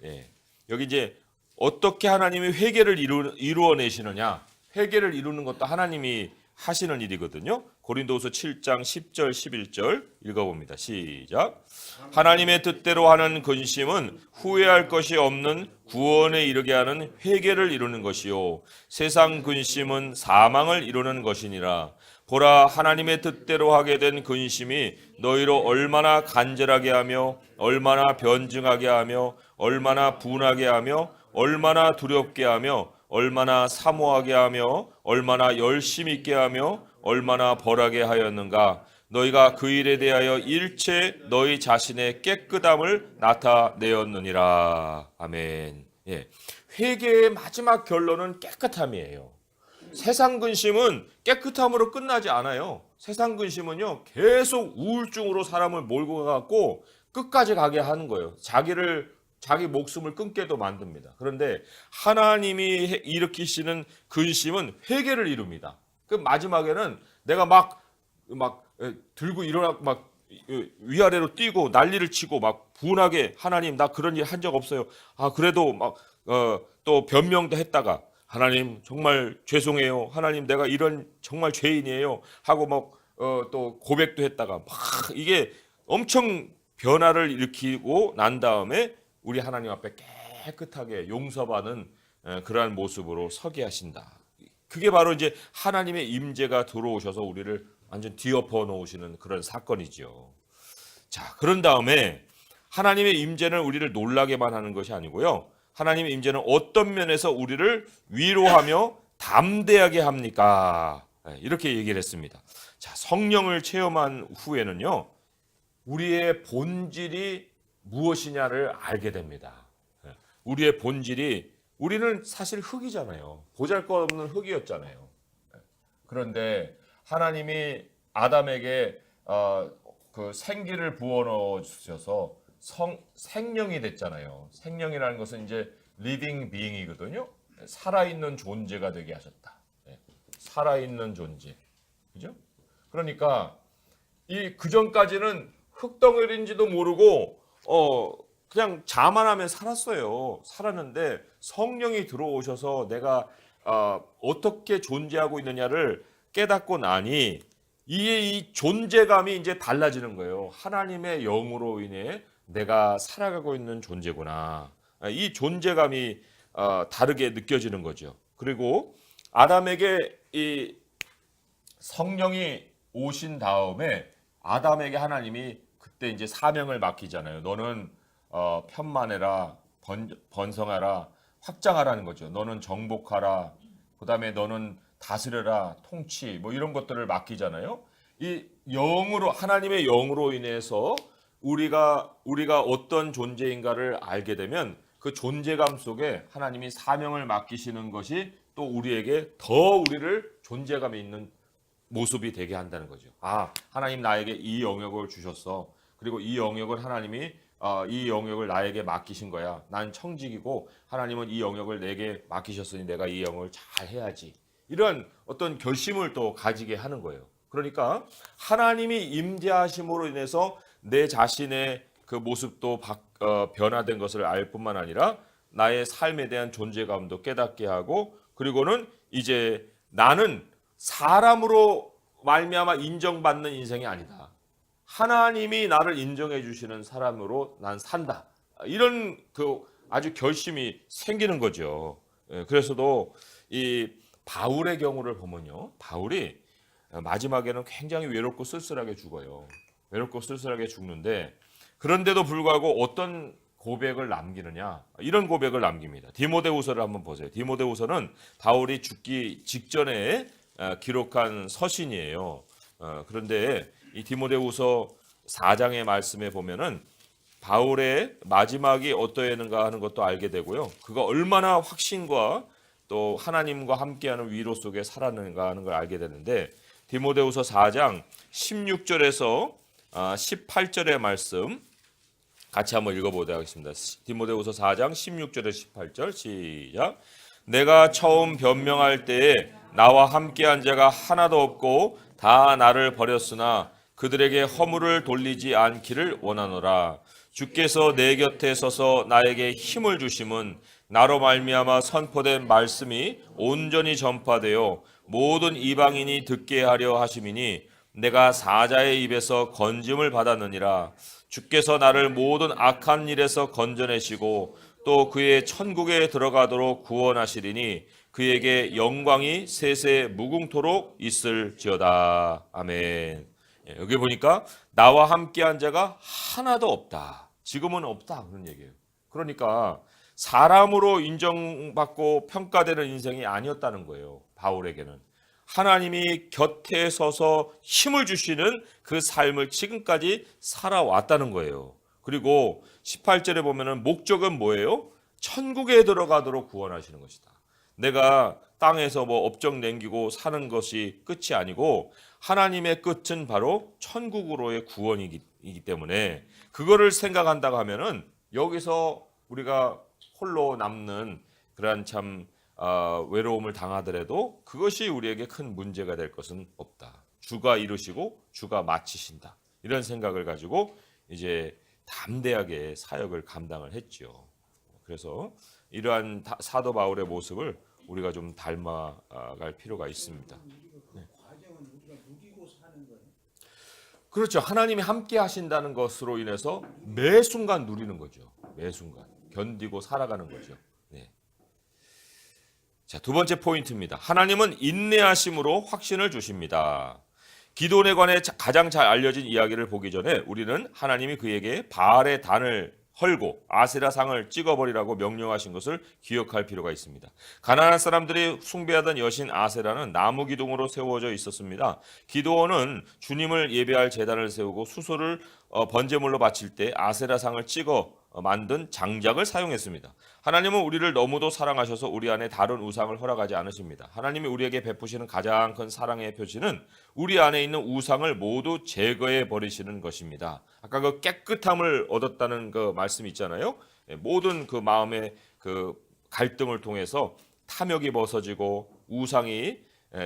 예. 여기 이제 어떻게 하나님이 회개를 이루어내시느냐. 회개를 이루는 것도 하나님이 하시는 일이거든요. 고린도후서 7장 10절 11절 읽어봅니다. 시작. 하나님의 뜻대로 하는 근심은 후회할 것이 없는 구원에 이르게 하는 회개를 이루는 것이요, 세상 근심은 사망을 이루는 것이니라. 보라, 하나님의 뜻대로 하게 된 근심이 너희로 얼마나 간절하게 하며 얼마나 변증하게 하며 얼마나 분하게 하며 얼마나 두렵게 하며 얼마나 사모하게 하며 얼마나 열심 있게 하며 얼마나 벌하게 하였는가. 너희가 그 일에 대하여 일체 너희 자신의 깨끗함을 나타내었느니라. 아멘. 예. 회개의 마지막 결론은 깨끗함이에요. 세상 근심은 깨끗함으로 끝나지 않아요. 세상 근심은요, 계속 우울증으로 사람을 몰고 가고 끝까지 가게 하는 거예요. 자기 목숨을 끊게도 만듭니다. 그런데 하나님이 일으키시는 근심은 회개를 이룹니다. 그 마지막에는 내가 막 들고 일어나 막 위아래로 뛰고 난리를 치고 막 분하게, 하나님 나 그런 일 한 적 없어요. 그래도 막 또 변명도 했다가, 하나님 정말 죄송해요. 하나님 내가 이런 정말 죄인이에요. 하고 막 또 고백도 했다가 막 이게 엄청 변화를 일으키고 난 다음에 우리 하나님 앞에 깨끗하게 용서받은 그러한 모습으로 서게 하신다. 그게 바로 이제 하나님의 임재가 들어오셔서 우리를 완전 뒤엎어 놓으시는 그런 사건이죠. 자, 그런 다음에 하나님의 임재는 우리를 놀라게만 하는 것이 아니고요. 하나님의 임재는 어떤 면에서 우리를 위로하며 담대하게 합니까? 이렇게 얘기를 했습니다. 자, 성령을 체험한 후에는요, 우리의 본질이 무엇이냐를 알게 됩니다. 우리의 본질이, 우리는 사실 흙이잖아요. 보잘것없는 흙이었잖아요. 그런데 하나님이 아담에게 그 생기를 부어넣어 주셔서 생명이 됐잖아요. 생명이라는 것은 이제 living being이거든요. 살아있는 존재가 되게 하셨다. 살아있는 존재. 그죠? 그러니까 그 전까지는 흙덩어리인지도 모르고 그냥 자만하면 살았어요. 살았는데 성령이 들어오셔서 내가 어떻게 존재하고 있느냐를 깨닫고 나니 이 존재감이 이제 달라지는 거예요. 하나님의 영으로 인해 내가 살아가고 있는 존재구나. 이 존재감이 다르게 느껴지는 거죠. 그리고 아담에게 이 성령이 오신 다음에 아담에게 하나님이 그때 이제 사명을 맡기잖아요. 너는 편만해라, 번성하라, 확장하라는 거죠. 너는 정복하라. 그다음에 너는 다스려라, 통치, 뭐 이런 것들을 맡기잖아요. 이 영으로, 하나님의 영으로 인해서 우리가 어떤 존재인가를 알게 되면 그 존재감 속에 하나님이 사명을 맡기시는 것이 또 우리에게 더 우리를 존재감이 있는 모습이 되게 한다는 거죠. 아, 하나님 나에게 이 영역을 주셨어. 그리고 이 영역을 하나님이 이 영역을 나에게 맡기신 거야. 난 청직이고 하나님은 이 영역을 내게 맡기셨으니 내가 이 영역을 잘 해야지. 이런 어떤 결심을 또 가지게 하는 거예요. 그러니까 하나님이 임재하심으로 인해서 내 자신의 그 모습도 변화된 것을 알 뿐만 아니라 나의 삶에 대한 존재감도 깨닫게 하고, 그리고는 이제 나는 사람으로 말미암아 인정받는 인생이 아니다. 하나님이 나를 인정해 주시는 사람으로 난 산다. 이런 그 아주 결심이 생기는 거죠. 그래서도 이 바울의 경우를 보면요, 바울이 마지막에는 굉장히 외롭고 쓸쓸하게 죽어요. 외롭고 쓸쓸하게 죽는데, 그런데도 불구하고 어떤 고백을 남기느냐, 이런 고백을 남깁니다. 디모데후서를 한번 보세요. 디모데후서는 바울이 죽기 직전에 기록한 서신이에요. 그런데 이 디모데후서 4장의 말씀에 보면은 바울의 마지막이 어떠했는가 하는 것도 알게 되고요. 그가 얼마나 확신과 또 하나님과 함께하는 위로 속에 살았는가 하는 걸 알게 되는데, 디모데후서 4장 16절에서 18절의 말씀 같이 한번 읽어보도록 하겠습니다. 디모데후서 4장 16절에서 18절 시작. 내가 처음 변명할 때에 나와 함께한 자가 하나도 없고 다 나를 버렸으나 그들에게 허물을 돌리지 않기를 원하노라. 주께서 내 곁에 서서 나에게 힘을 주심은 나로 말미암아 선포된 말씀이 온전히 전파되어 모든 이방인이 듣게 하려 하심이니 내가 사자의 입에서 건짐을 받았느니라. 주께서 나를 모든 악한 일에서 건져내시고 또 그의 천국에 들어가도록 구원하시리니 그에게 영광이 세세 무궁토록 있을지어다. 아멘. 여기 보니까 나와 함께한 자가 하나도 없다. 지금은 없다, 그런 얘기예요. 그러니까 사람으로 인정받고 평가되는 인생이 아니었다는 거예요. 바울에게는 하나님이 곁에 서서 힘을 주시는 그 삶을 지금까지 살아왔다는 거예요. 그리고 18절에 보면은 목적은 뭐예요? 천국에 들어가도록 구원하시는 것이다. 내가 땅에서 뭐 업적 남기고 사는 것이 끝이 아니고 하나님의 끝은 바로 천국으로의 구원이기 때문에 그거를 생각한다고 하면은 여기서 우리가 홀로 남는 그러한 참 외로움을 당하더라도 그것이 우리에게 큰 문제가 될 것은 없다. 주가 이루시고 주가 마치신다. 이런 생각을 가지고 이제 담대하게 사역을 감당을 했죠. 그래서 이러한 사도 바울의 모습을 우리가 좀 닮아갈 필요가 있습니다. 네. 그렇죠. 하나님이 함께 하신다는 것으로 인해서 매 순간 누리는 거죠. 매 순간 견디고 살아가는 거죠. 네. 자, 두 번째 포인트입니다. 하나님은 인내하심으로 확신을 주십니다. 기도원에 관해 가장 잘 알려진 이야기를 보기 전에 우리는 하나님이 그에게 바알의 단을 헐고 아세라 상을 찍어버리라고 명령하신 것을 기억할 필요가 있습니다. 가나안 사람들이 숭배하던 여신 아세라는 나무 기둥으로 세워져 있었습니다. 기도원은 주님을 예배할 제단을 세우고 수소를 번제물로 바칠 때 아세라 상을 찍어 만든 장작을 사용했습니다. 하나님은 우리를 너무도 사랑하셔서 우리 안에 다른 우상을 허락하지 않으십니다. 하나님이 우리에게 베푸시는 가장 큰 사랑의 표시는 우리 안에 있는 우상을 모두 제거해 버리시는 것입니다. 아까 그 깨끗함을 얻었다는 그 말씀 있잖아요. 모든 그 마음의 그 갈등을 통해서 탐욕이 벗어지고 우상이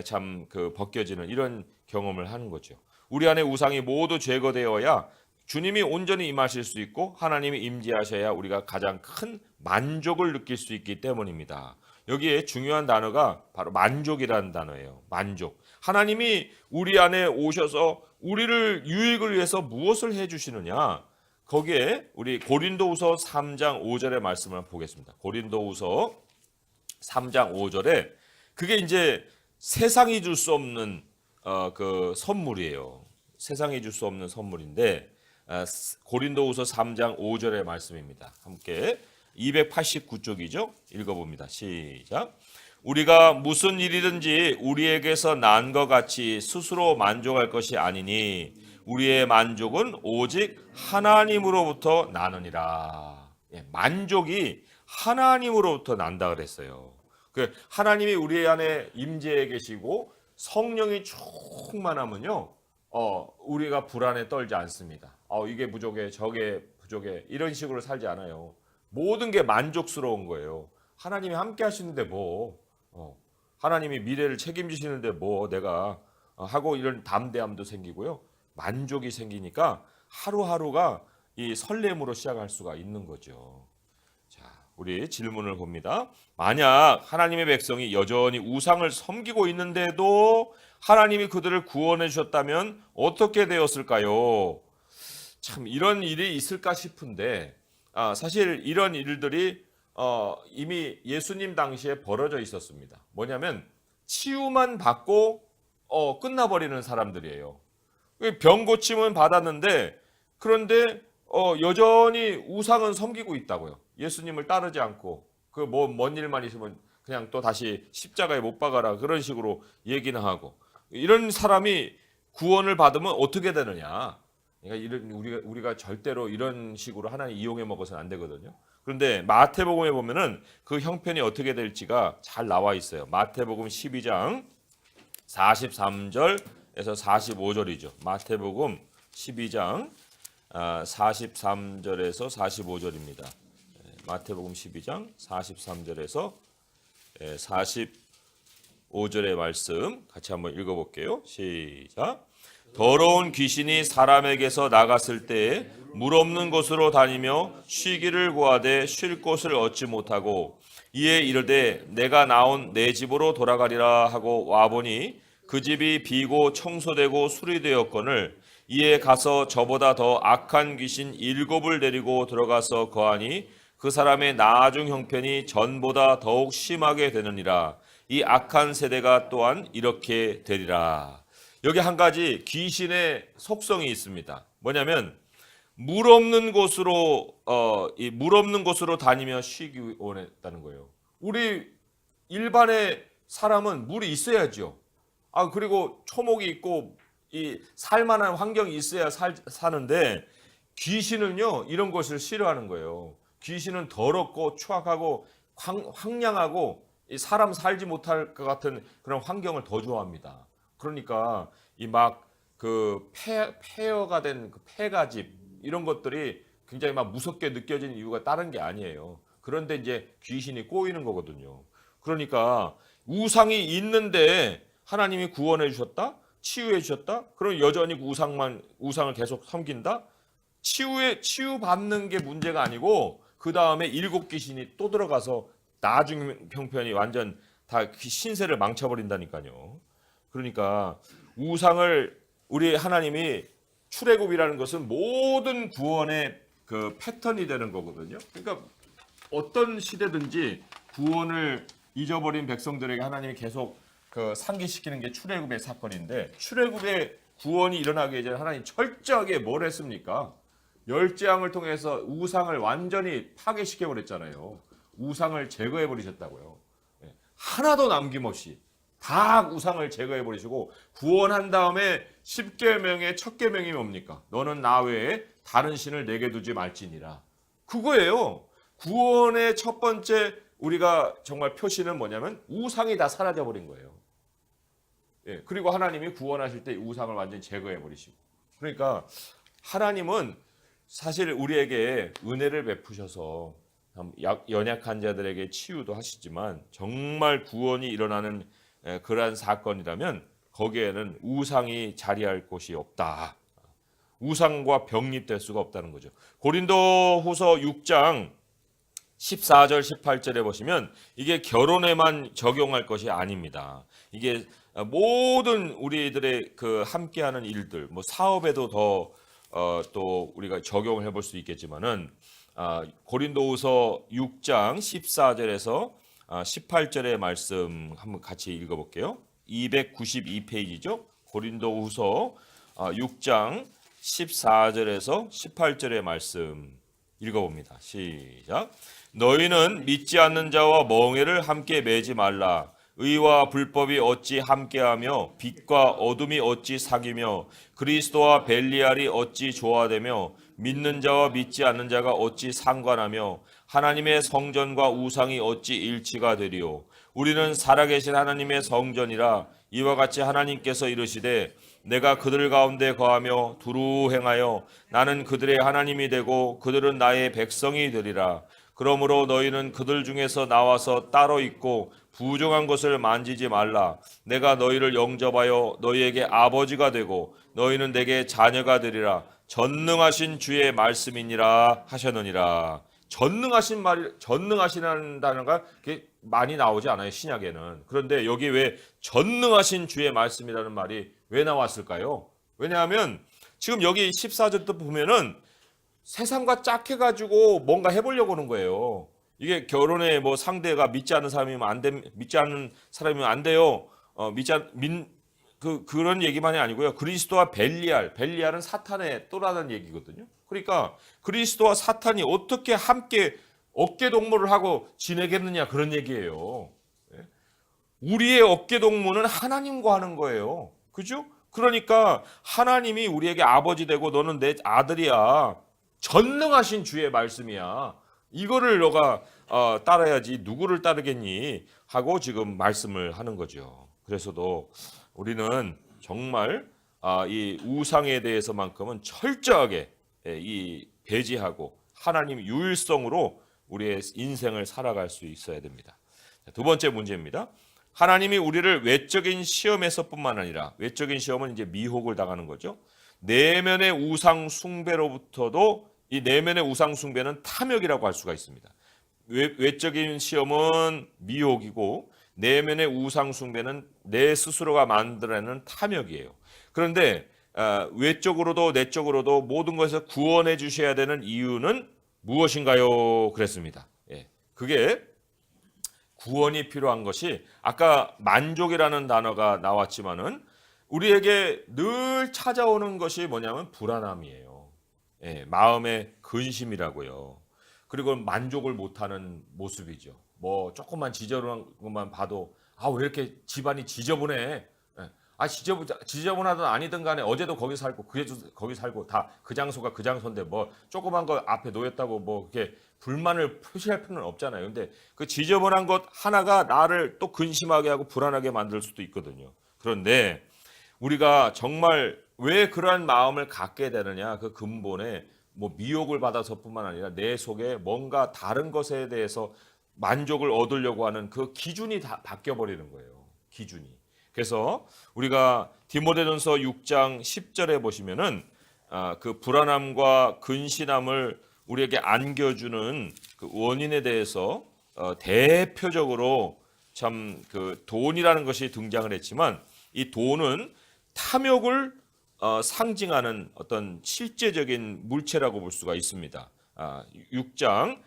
참 그 벗겨지는 이런 경험을 하는 거죠. 우리 안에 우상이 모두 제거되어야 주님이 온전히 임하실 수 있고 하나님이 임재하셔야 우리가 가장 큰 만족을 느낄 수 있기 때문입니다. 여기에 중요한 단어가 바로 만족이라는 단어예요. 만족. 하나님이 우리 안에 오셔서 우리를 유익을 위해서 무엇을 해주시느냐? 거기에 우리 고린도후서 3장 5절의 말씀을 보겠습니다. 고린도후서 3장 5절에 그게 이제 세상이 줄 수 없는 그 선물이에요. 세상이 줄 수 없는 선물인데 고린도후서 3장 5절의 말씀입니다. 함께 289쪽이죠. 읽어봅니다. 시작. 우리가 무슨 일이든지 우리에게서 난 것 같이 스스로 만족할 것이 아니니 우리의 만족은 오직 하나님으로부터 나느니라. 만족이 하나님으로부터 난다 그랬어요. 하나님이 우리 안에 임재해 계시고 성령이 충만하면요. 우리가 불안에 떨지 않습니다. 이게 부족해, 저게 부족해 이런 식으로 살지 않아요. 모든 게 만족스러운 거예요. 하나님이 함께 하시는데 뭐 하나님이 미래를 책임지시는데 뭐 내가 하고 이런 담대함도 생기고요. 만족이 생기니까 하루하루가 이 설렘으로 시작할 수가 있는 거죠. 자, 우리 질문을 봅니다. 만약 하나님의 백성이 여전히 우상을 섬기고 있는데도 하나님이 그들을 구원해 주셨다면 어떻게 되었을까요? 참 이런 일이 있을까 싶은데 사실 이런 일들이 이미 예수님 당시에 벌어져 있었습니다. 뭐냐면 치유만 받고 끝나버리는 사람들이에요. 병 고침은 받았는데 그런데 여전히 우상은 섬기고 있다고요. 예수님을 따르지 않고 그 뭔 일만 있으면 그냥 또 다시 십자가에 못 박아라 그런 식으로 얘기는 하고 이런 사람이 구원을 받으면 어떻게 되느냐? 그러니까 우리가 절대로 이런 식으로 하나님 이용해 먹어서는 안 되거든요. 그런데 마태복음에 보면은 그 형편이 어떻게 될지가 잘 나와 있어요. 마태복음 12장 43절에서 45절이죠. 마태복음 12장 43절에서 45절입니다. 마태복음 12장 43절에서 45절의 말씀 같이 한번 읽어볼게요. 시작. 더러운 귀신이 사람에게서 나갔을 때에 물 없는 곳으로 다니며 쉬기를 구하되 쉴 곳을 얻지 못하고 이에 이르되 내가 나온 내 집으로 돌아가리라 하고 와보니 그 집이 비고 청소되고 수리되었거늘 이에 가서 저보다 더 악한 귀신 7을 데리고 들어가서 거하니 그 사람의 나중 형편이 전보다 더욱 심하게 되느니라. 이 악한 세대가 또한 이렇게 되리라. 여기 한 가지 귀신의 속성이 있습니다. 뭐냐면 물 없는 곳으로 다니며 쉬기 원했다는 거예요. 우리 일반의 사람은 물이 있어야죠. 그리고 초목이 있고 이 살만한 환경이 있어야 사는데 귀신은요 이런 것을 싫어하는 거예요. 귀신은 더럽고 추악하고 황량하고 사람 살지 못할 것 같은 그런 환경을 더 좋아합니다. 그러니까 이 막 그 폐허가 된 그 폐가집 이런 것들이 굉장히 막 무섭게 느껴지는 이유가 다른 게 아니에요. 그런데 이제 귀신이 꼬이는 거거든요. 그러니까 우상이 있는데 하나님이 구원해 주셨다, 치유해 주셨다. 그럼 여전히 우상을 계속 섬긴다. 치유 받는 게 문제가 아니고 그 다음에 7 귀신이 또 들어가서 나중 형편이 완전 다 신세를 망쳐버린다니까요. 그러니까 우상을 우리 하나님이 출애굽이라는 것은 모든 구원의 그 패턴이 되는 거거든요. 그러니까 어떤 시대든지 구원을 잊어버린 백성들에게 하나님이 계속 그 상기시키는 게 출애굽의 사건인데, 출애굽의 구원이 일어나기 전에 하나님 철저하게 뭘 했습니까? 열재앙을 통해서 우상을 완전히 파괴시켜 버렸잖아요. 우상을 제거해 버리셨다고요. 하나도 남김없이 다 우상을 제거해 버리시고 구원한 다음에 10계명의 첫 계명이 뭡니까? 너는 나 외에 다른 신을 내게 두지 말지니라. 그거예요. 구원의 첫 번째 우리가 정말 표시는 뭐냐면 우상이 다 사라져 버린 거예요. 그리고 하나님이 구원하실 때 우상을 완전히 제거해 버리시고. 그러니까 하나님은 사실 우리에게 은혜를 베푸셔서 연약한 자들에게 치유도 하시지만, 정말 구원이 일어나는 그러한 사건이라면 거기에는 우상이 자리할 곳이 없다. 우상과 병립될 수가 없다는 거죠. 고린도후서 6장 14절 18절에 보시면 이게 결혼에만 적용할 것이 아닙니다. 이게 모든 우리들의 그 함께하는 일들, 뭐 사업에도 또 우리가 적용을 해볼 수 있겠지만은, 고린도후서 6장 14절에서 18절의 말씀 한번 같이 읽어볼게요. 292페이지죠. 고린도후서 6장 14절에서 18절의 말씀 읽어봅니다. 시작. 너희는 믿지 않는 자와 멍에를 함께 매지 말라. 의와 불법이 어찌 함께하며 빛과 어둠이 어찌 사귀며 그리스도와 벨리알이 어찌 조화되며 믿는 자와 믿지 않는 자가 어찌 상관하며 하나님의 성전과 우상이 어찌 일치가 되리요. 우리는 살아계신 하나님의 성전이라. 이와 같이 하나님께서 이르시되 내가 그들 가운데 거하며 두루 행하여 나는 그들의 하나님이 되고 그들은 나의 백성이 되리라. 그러므로 너희는 그들 중에서 나와서 따로 있고 부정한 것을 만지지 말라. 내가 너희를 영접하여 너희에게 아버지가 되고 너희는 내게 자녀가 되리라. 전능하신 주의 말씀이니라 하셨느니라. 전능하시는 단어가 많이 나오지 않아요, 신약에는. 그런데 여기 왜 전능하신 주의 말씀이라는 말이 왜 나왔을까요? 왜냐하면 지금 여기 14절도 보면은 세상과 짝해가지고 뭔가 해보려고 하는 거예요. 이게 결혼에 뭐 상대가 믿지 않는 사람이면 안 돼, 믿지 않는 사람이면 안 돼요. 그런 얘기만이 아니고요. 그리스도와 벨리알은 사탄의 또라는 얘기거든요. 그러니까 그리스도와 사탄이 어떻게 함께 어깨 동무를 하고 지내겠느냐, 그런 얘기예요. 우리의 어깨 동무는 하나님과 하는 거예요. 그죠? 그러니까 하나님이 우리에게 아버지 되고 너는 내 아들이야. 전능하신 주의 말씀이야. 이거를 너가 따라야지 누구를 따르겠니? 하고 지금 말씀을 하는 거죠. 그래서도 우리는 정말 이 우상에 대해서만큼은 철저하게 배제하고 하나님 유일성으로 우리의 인생을 살아갈 수 있어야 됩니다. 두 번째 문제입니다. 하나님이 우리를 외적인 시험에서뿐만 아니라, 외적인 시험은 이제 미혹을 당하는 거죠. 내면의 우상 숭배로부터도, 이 내면의 우상 숭배는 탐욕이라고 할 수가 있습니다. 외적인 시험은 미혹이고 내면의 우상 숭배는 내 스스로가 만들어내는 탐욕이에요. 그런데 외적으로도 내적으로도 모든 것에서 구원해 주셔야 되는 이유는 무엇인가요? 그랬습니다. 그게 구원이 필요한 것이, 아까 만족이라는 단어가 나왔지만은 우리에게 늘 찾아오는 것이 뭐냐면 불안함이에요. 마음의 근심이라고요. 그리고 만족을 못하는 모습이죠. 뭐 조금만 지저분한 것만 봐도 왜 이렇게 집안이 지저분해? 지저분하든 아니든 간에 어제도 거기 살고 그제도 거기 살고 다 그 장소가 그 장소인데 뭐 조그만 거 앞에 놓였다고 뭐 이렇게 불만을 표시할 필요는 없잖아요. 근데 그 지저분한 것 하나가 나를 또 근심하게 하고 불안하게 만들 수도 있거든요. 그런데 우리가 정말 왜 그러한 마음을 갖게 되느냐, 그 근본에 뭐 미혹을 받아서뿐만 아니라 내 속에 뭔가 다른 것에 대해서 만족을 얻으려고 하는 그 기준이 다 바뀌어 버리는 거예요. 기준이. 그래서 우리가 디모데전서 6장 10절에 보시면은 그 불안함과 근심함을 우리에게 안겨주는 그 원인에 대해서 대표적으로 참 그 돈이라는 것이 등장을 했지만, 이 돈은 탐욕을 상징하는 어떤 실제적인 물체라고 볼 수가 있습니다. 6장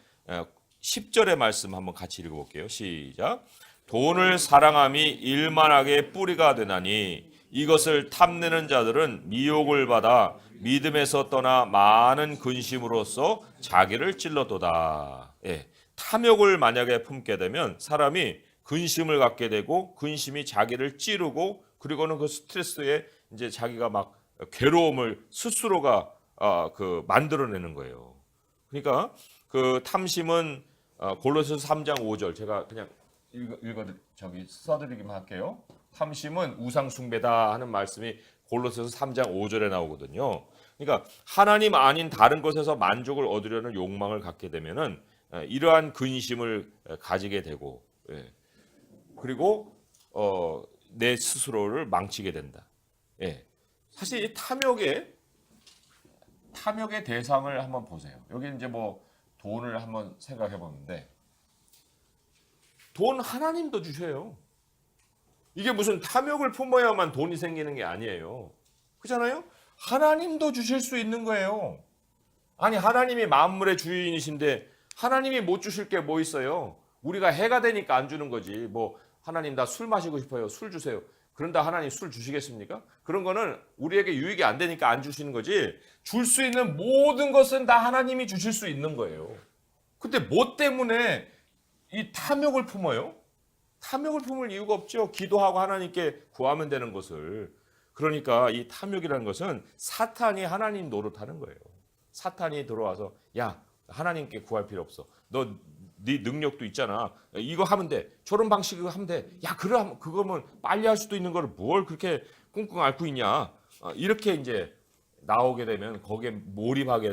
10절의 말씀 한번 같이 읽어볼게요. 시작. 돈을 사랑함이 일만하게 뿌리가 되나니 이것을 탐내는 자들은 미혹을 받아 믿음에서 떠나 많은 근심으로써 자기를 찔러도다. 예, 탐욕을 만약에 품게 되면 사람이 근심을 갖게 되고 근심이 자기를 찌르고 그리고는 그 스트레스에 이제 자기가 막 괴로움을 스스로가 만들어내는 거예요. 그러니까 그 탐심은 골로새서 3장 5절 제가 그냥 써드리기만 할게요. 탐심은 우상 숭배다 하는 말씀이 골로새서 3장 5절에 나오거든요. 그러니까 하나님 아닌 다른 것에서 만족을 얻으려는 욕망을 갖게 되면은 이러한 근심을 가지게 되고 그리고 내 스스로를 망치게 된다. 사실 이 탐욕의 대상을 한번 보세요. 여기 이제 뭐 돈을 한번 생각해 보는데 돈 하나님도 주셔요. 이게 무슨 탐욕을 품어야만 돈이 생기는 게 아니에요. 그렇잖아요? 하나님도 주실 수 있는 거예요. 아니 하나님이 만물의 주인이신데 하나님이 못 주실 게 뭐 있어요? 우리가 해가 되니까 안 주는 거지. 뭐 하나님 나 술 마시고 싶어요. 술 주세요. 그런다 하나님 술 주시겠습니까? 그런 거는 우리에게 유익이 안 되니까 안 주시는 거지. 줄 수 있는 모든 것은 다 하나님이 주실 수 있는 거예요. 근데 뭐 때문에 이 탐욕을 품어요? 탐욕을 품을 이유가 없죠. 기도하고 하나님께 구하면 되는 것을. 그러니까 이 탐욕이라는 것은 사탄이 하나님 노릇하는 거예요. 사탄이 들어와서 야 하나님께 구할 필요 없어. 너 네 능력도 있잖아. 이거 하면 돼. 저런 방식으로 하면 돼. 야 그거면 빨리 할 수도 있는 거를 뭘 그렇게 꿍꿍 앓고 있냐. 이렇게 이제 나오게 되면 거기에 몰입하게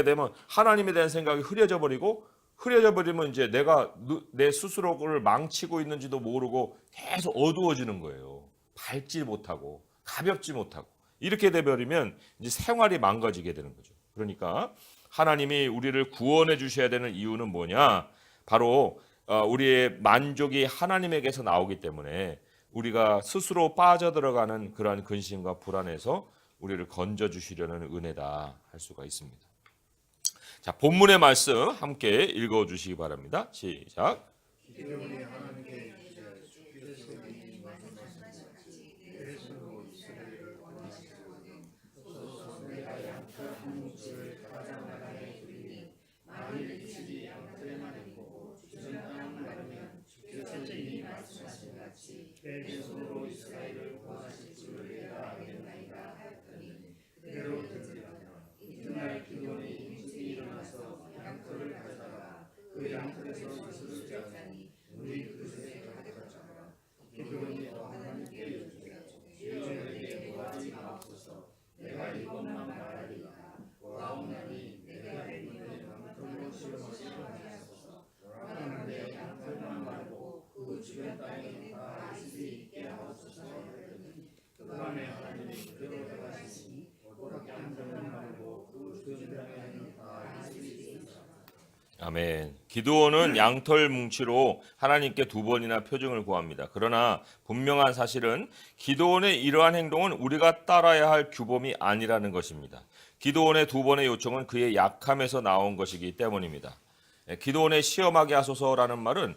되면 하나님에 대한 생각이 흐려져 버리면 이제 내가 내 스스로를 망치고 있는지도 모르고 계속 어두워지는 거예요. 밝지 못하고 가볍지 못하고 이렇게 돼버리면 이제 생활이 망가지게 되는 거죠. 그러니까 하나님이 우리를 구원해 주셔야 되는 이유는 뭐냐? 바로 우리의 만족이 하나님에게서 나오기 때문에 우리가 스스로 빠져들어가는 그러한 근심과 불안에서 우리를 건져 주시려는 은혜다 할 수가 있습니다. 자, 본문의 말씀 함께 읽어 주시기 바랍니다. 시작. 아멘. 기드온은 양털 뭉치로 하나님께 2번이나 표징을 구합니다. 그러나 분명한 사실은 기드온의 이러한 행동은 우리가 따라야 할 규범이 아니라는 것입니다. 기드온의 2번의 요청은 그의 약함에서 나온 것이기 때문입니다. 기드온의 시험하게 하소서라는 말은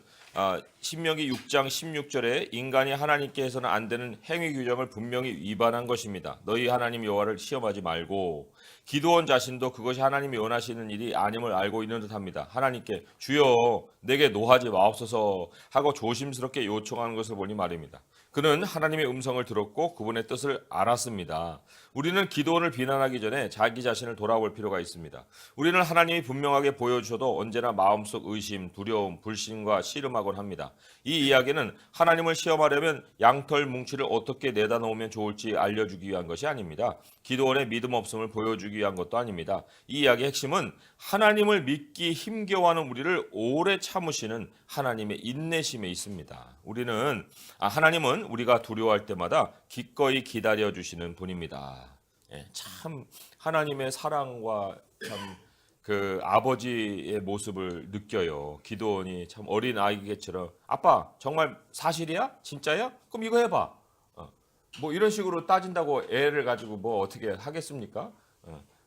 신명기 6장 16절에 인간이 하나님께 해서는 안 되는 행위 규정을 분명히 위반한 것입니다. 너희 하나님 여호와를 시험하지 말고. 기드온 자신도 그것이 하나님이 원하시는 일이 아님을 알고 있는 듯합니다. 하나님께 주여 내게 노하지 마옵소서 하고 조심스럽게 요청하는 것을 보니 말입니다. 그는 하나님의 음성을 들었고 그분의 뜻을 알았습니다. 우리는 기드온을 비난하기 전에 자기 자신을 돌아볼 필요가 있습니다. 우리는 하나님이 분명하게 보여주셔도 언제나 마음속 의심, 두려움, 불신과 씨름하곤 합니다. 이 이야기는 하나님을 시험하려면 양털 뭉치를 어떻게 내다 놓으면 좋을지 알려주기 위한 것이 아닙니다. 기드온의 믿음 없음을 보여주기 위한 것도 아닙니다. 이 이야기의 핵심은 하나님을 믿기 힘겨워하는 우리를 오래 참으시는 하나님의 인내심에 있습니다. 하나님은 우리가 두려워할 때마다 기꺼이 기다려주시는 분입니다. 참 하나님의 사랑과 참 그 아버지의 모습을 느껴요. 기드온이 참 어린 아이겠처럼 아빠 정말 사실이야? 진짜야? 그럼 이거 해봐. 뭐 이런 식으로 따진다고 애를 가지고 뭐 어떻게 하겠습니까?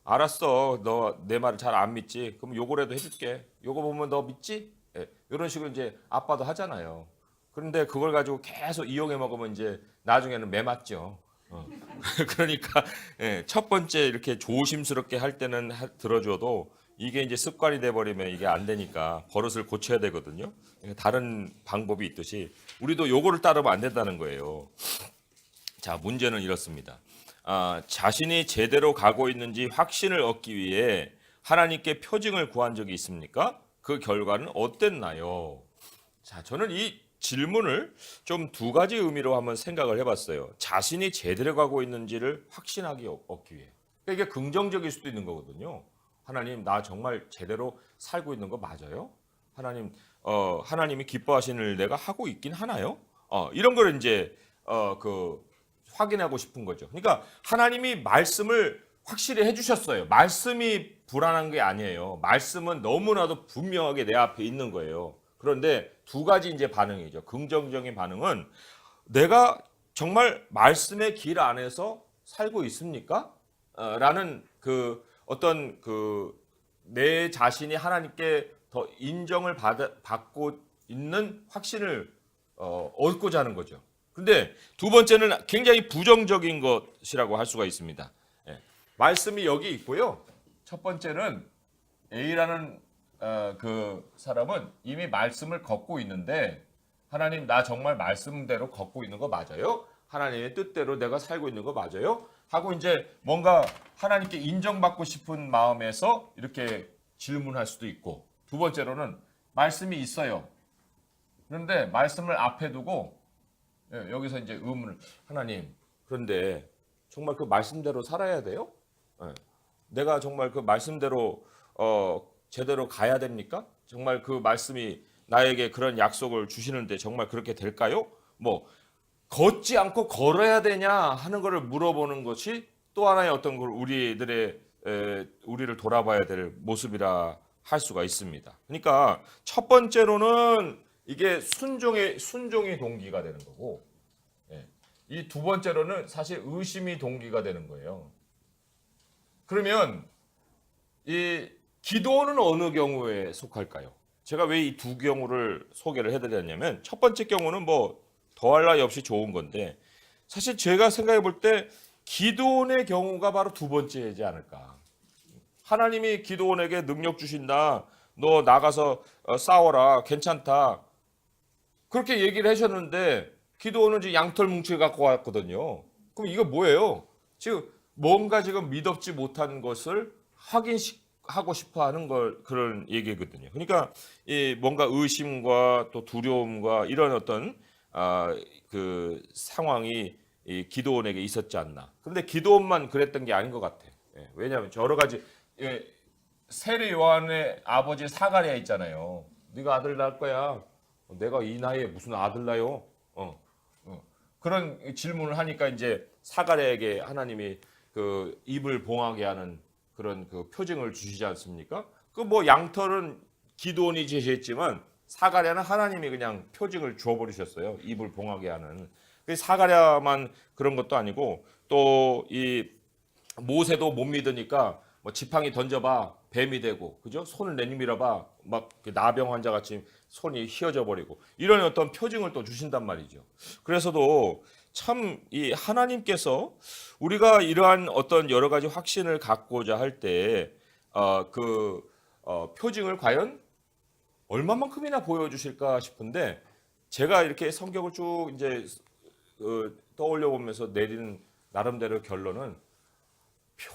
알았어. 너 내 말을 잘 안 믿지? 그럼 요거라도 해줄게. 요거 보면 너 믿지? 예, 이런 식으로 이제 아빠도 하잖아요. 그런데 그걸 가지고 계속 이용해 먹으면 이제 나중에는 매 맞죠. 그러니까 예, 첫 번째 이렇게 조심스럽게 할 때는 들어줘도 이게 이제 습관이 돼 버리면 이게 안 되니까 버릇을 고쳐야 되거든요. 다른 방법이 있듯이 우리도 요거를 따르면 안 된다는 거예요. 자, 문제는 이렇습니다. 자신이 제대로 가고 있는지 확신을 얻기 위해 하나님께 표징을 구한 적이 있습니까? 그 결과는 어땠나요? 자, 저는 이 질문을 좀 두 가지 의미로 한번 생각을 해봤어요. 자신이 제대로 가고 있는지를 확신하기 얻기 위해. 그러니까 이게 긍정적일 수도 있는 거거든요. 하나님, 나 정말 제대로 살고 있는 거 맞아요? 하나님, 하나님이 기뻐하시는 일 내가 하고 있긴 하나요? 이런 걸 이제 확인하고 싶은 거죠. 그러니까 하나님이 말씀을 확실히 해주셨어요. 말씀이 불안한 게 아니에요. 말씀은 너무나도 분명하게 내 앞에 있는 거예요. 그런데 두 가지 이제 반응이죠. 긍정적인 반응은 내가 정말 말씀의 길 안에서 살고 있습니까? 라는 어떤 내 자신이 하나님께 더 인정을 받고 있는 확신을 얻고자 하는 거죠. 근데 두 번째는 굉장히 부정적인 것이라고 할 수가 있습니다. 예, 말씀이 여기 있고요. 첫 번째는 A라는 그 사람은 이미 말씀을 걷고 있는데 하나님, 나 정말 말씀대로 걷고 있는 거 맞아요? 하나님의 뜻대로 내가 살고 있는 거 맞아요? 하고 이제 뭔가 하나님께 인정받고 싶은 마음에서 이렇게 질문할 수도 있고, 두 번째로는 말씀이 있어요. 그런데 말씀을 앞에 두고 여기서 이제 의문을, 하나님, 그런데 정말 그 말씀대로 살아야 돼요? 내가 정말 그 말씀대로 제대로 가야 됩니까? 정말 그 말씀이 나에게 그런 약속을 주시는데 정말 그렇게 될까요? 뭐 걷지 않고 걸어야 되냐 하는 것을 물어보는 것이 또 하나의 어떤 걸 우리를 돌아봐야 될 모습이라 할 수가 있습니다. 그러니까 첫 번째로는 이게 순종의 동기가 되는 거고, 이 두 번째로는 사실 의심이 동기가 되는 거예요. 그러면 이 기도는 어느 경우에 속할까요? 제가 왜 이 두 경우를 소개를 해드렸냐면, 첫 번째 경우는 뭐 더할 나위 없이 좋은 건데, 사실 제가 생각해 볼 때 기도원의 경우가 바로 두 번째이지 않을까. 하나님이 기도원에게 능력 주신다, 너 나가서 싸워라, 괜찮다, 그렇게 얘기를 하셨는데 기도원은 지금 양털 뭉치 갖고 왔거든요. 그럼 이거 뭐예요? 지금 뭔가 지금 믿었지 못한 것을 확인하고 싶어하는 그런 얘기거든요. 그러니까 이 뭔가 의심과 또 두려움과 이런 어떤 그 상황이 이 기도원에게 있었지 않나. 그런데 기도원만 그랬던 게 아닌 것 같아. 왜냐하면 여러 가지, 세례 요한의 아버지 사가랴 있잖아요. 네가 아들 낳을 거야. 내가 이 나이에 무슨 아들 낳아요? 그런 질문을 하니까 이제 사가랴에게 하나님이 그 입을 봉하게 하는 그런 그 표징을 주시지 않습니까? 그 뭐 양털은 기도원이 제시했지만 사가랴는 하나님이 그냥 표징을 줘버리셨어요. 입을 봉하게 하는. 사가랴만 그런 것도 아니고 또 이 모세도 못 믿으니까 뭐 지팡이 던져봐 뱀이 되고, 그죠? 손을 내밀어봐 막 나병 환자 같이 손이 휘어져 버리고, 이런 어떤 표징을 또 주신단 말이죠. 그래서도 참 이 하나님께서 우리가 이러한 어떤 여러 가지 확신을 갖고자 할 때 표징을 과연 얼마만큼이나 보여주실까 싶은데, 제가 이렇게 성경을 쭉 이제 떠올려 보면서 내리는 나름대로 결론은,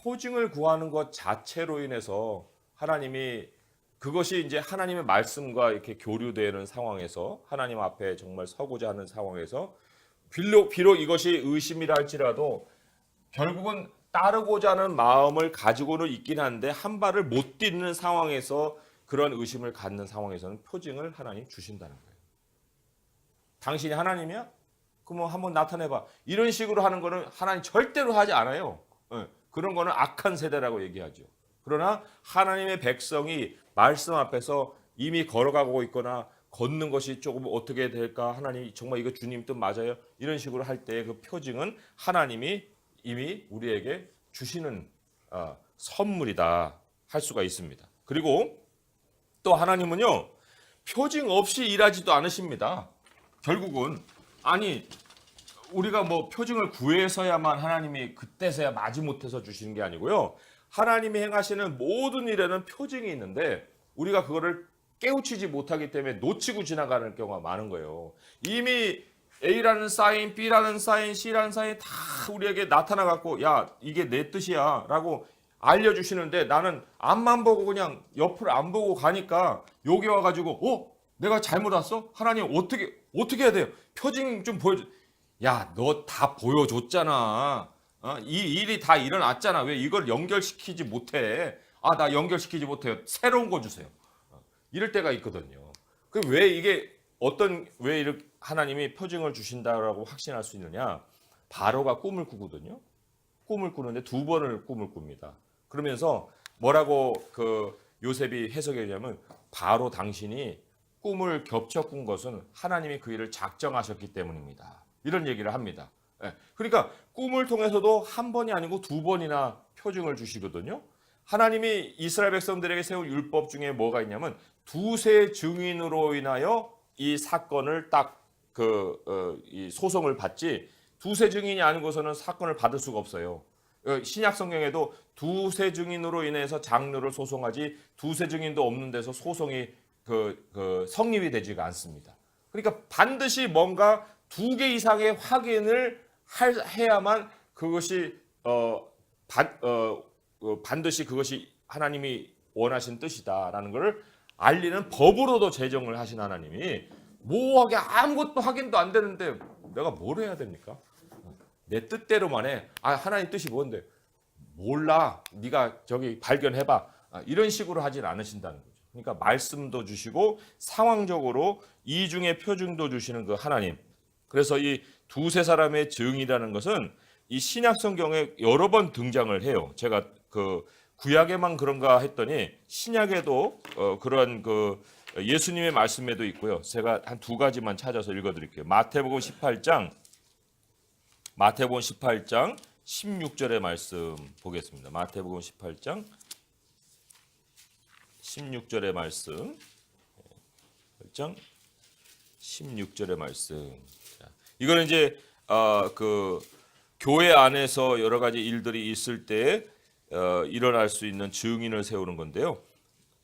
표징을 구하는 것 자체로 인해서 하나님이 그것이 이제 하나님의 말씀과 이렇게 교류되는 상황에서 하나님 앞에 정말 서고자 하는 상황에서 비록 이것이 의심이라 할지라도 결국은 따르고자 하는 마음을 가지고는 있긴 한데 한 발을 못 딛는 상황에서, 그런 의심을 갖는 상황에서는 표징을 하나님 주신다는 거예요. 당신이 하나님이야? 그럼 한번 나타내봐. 이런 식으로 하는 거는 하나님 절대로 하지 않아요. 그런 거는 악한 세대라고 얘기하죠. 그러나 하나님의 백성이 말씀 앞에서 이미 걸어가고 있거나 걷는 것이 조금 어떻게 될까, 하나님 정말 이거 주님 뜻 맞아요? 이런 식으로 할 때 그 표징은 하나님이 이미 우리에게 주시는 선물이다 할 수가 있습니다. 그리고 또 하나님은요, 표징 없이 일하지도 않으십니다. 결국은 아니 우리가 뭐 표징을 구해서야만 하나님이 그때서야 마지못해서 주시는 게 아니고요. 하나님이 행하시는 모든 일에는 표징이 있는데 우리가 그거를 깨우치지 못하기 때문에 놓치고 지나가는 경우가 많은 거예요. 이미 A라는 사인, B라는 사인, C라는 사인 다 우리에게 나타나갖고 야 이게 내 뜻이야 라고 알려주시는데 나는 앞만 보고 그냥 옆을 안 보고 가니까 여기 와가지고 내가 잘못 왔어? 하나님 어떻게 해야 돼요? 표징 좀 보여줘. 야 너 다 보여줬잖아. 이 일이 다 일어났잖아. 왜 이걸 연결시키지 못해? 나 연결시키지 못해요. 새로운 거 주세요. 이럴 때가 있거든요. 그 왜 이게 왜 이렇게 하나님이 표징을 주신다라고 확신할 수 있느냐? 바로가 꿈을 꾸거든요. 꿈을 꾸는데 2번을 꿈을 꿉니다. 그러면서 뭐라고 그 요셉이 해석했냐면 바로 당신이 꿈을 겹쳐 꾼 것은 하나님이 그 일을 작정하셨기 때문입니다. 이런 얘기를 합니다. 그러니까 꿈을 통해서도 한 번이 아니고 2번이나 표징을 주시거든요. 하나님이 이스라엘 백성들에게 세운 율법 중에 뭐가 있냐면 두세 증인으로 인하여 이 사건을 이 소송을 받지 두세 증인이 아니고서는 사건을 받을 수가 없어요. 신약 성경에도 두세 증인으로 인해서 장로를 소송하지 두세 증인도 없는 데서 소송이 성립이 되지가 않습니다. 그러니까 반드시 뭔가 2개 이상의 확인을 해야만 그것이 반드시 그것이 하나님이 원하신 뜻이다라는 것을 알리는 법으로도 제정을 하신 하나님이 뭐하게 아무것도 확인도 안 되는데 내가 뭘 해야 됩니까? 내 뜻대로만 해. 하나님 뜻이 뭔데? 몰라. 네가 저기 발견해봐. 이런 식으로 하진 않으신다는 거죠. 그러니까 말씀도 주시고 상황적으로 이중의 표징도 주시는 그 하나님. 그래서 이 두세 사람의 증이라는 것은 이 신약 성경에 여러 번 등장을 해요. 제가 구약에만 그런가 했더니 신약에도 그런 예수님의 말씀에도 있고요. 제가 한 2가지만 찾아서 읽어드릴게요. 마태복음 18장 16절의 말씀 보겠습니다. 마태복음 18장 16절의 말씀. 18장 16절의 말씀. 이거는 이제 교회 안에서 여러 가지 일들이 있을 때 일어날 수 있는 증인을 세우는 건데요.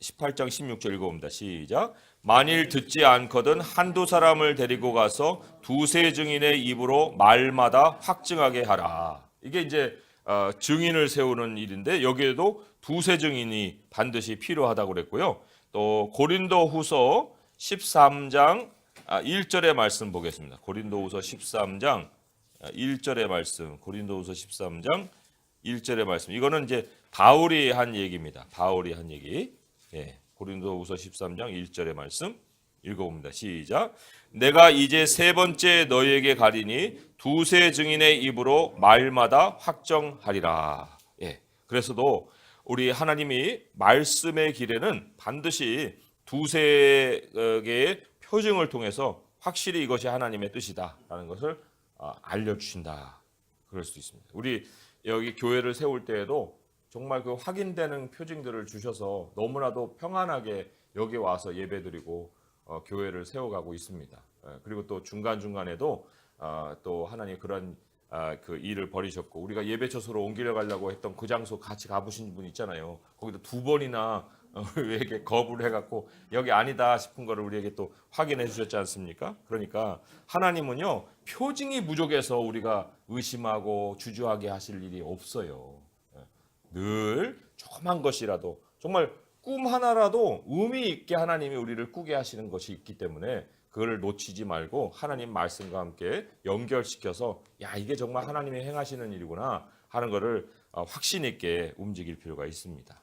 18장 16절 읽어봅니다. 시작. 만일 듣지 않거든 한두 사람을 데리고 가서 두세 증인의 입으로 말마다 확증하게 하라. 이게 이제 증인을 세우는 일인데 여기에도 두세 증인이 반드시 필요하다고 그랬고요. 또 고린도후서 13장 1절의 말씀 보겠습니다. 고린도후서 13장 1절의 말씀. 고린도후서 13장 1절의 말씀. 이거는 이제 바울이 한 얘기입니다. 바울이 한 얘기. 고린도후서 13장 1절의 말씀 읽어봅니다. 시작. 내가 이제 3번째 너희에게 가리니 두세 증인의 입으로 말마다 확정하리라. 그래서도 우리 하나님이 말씀의 길에는 반드시 두세 개의 표징을 통해서 확실히 이것이 하나님의 뜻이다라는 것을 알려주신다. 그럴 수도 있습니다. 우리 여기 교회를 세울 때에도 정말 그 확인되는 표징들을 주셔서 너무나도 평안하게 여기 와서 예배드리고 교회를 세워가고 있습니다. 그리고 또 중간중간에도 또 하나님 그런 그 일을 벌이셨고 우리가 예배처소로 옮기려 가려고 했던 그 장소 같이 가보신 분 있잖아요. 거기도 2번이나 우리에게 거부를 해갖고 여기 아니다 싶은 거를 우리에게 또 확인해 주셨지 않습니까? 그러니까 하나님은요 표징이 부족해서 우리가 의심하고 주저하게 하실 일이 없어요. 늘 조그만 것이라도 정말 꿈 하나라도 의미 있게 하나님이 우리를 꾸게 하시는 것이 있기 때문에 그걸 놓치지 말고 하나님 말씀과 함께 연결시켜서 야 이게 정말 하나님이 행하시는 일이구나 하는 것을 확신 있게 움직일 필요가 있습니다.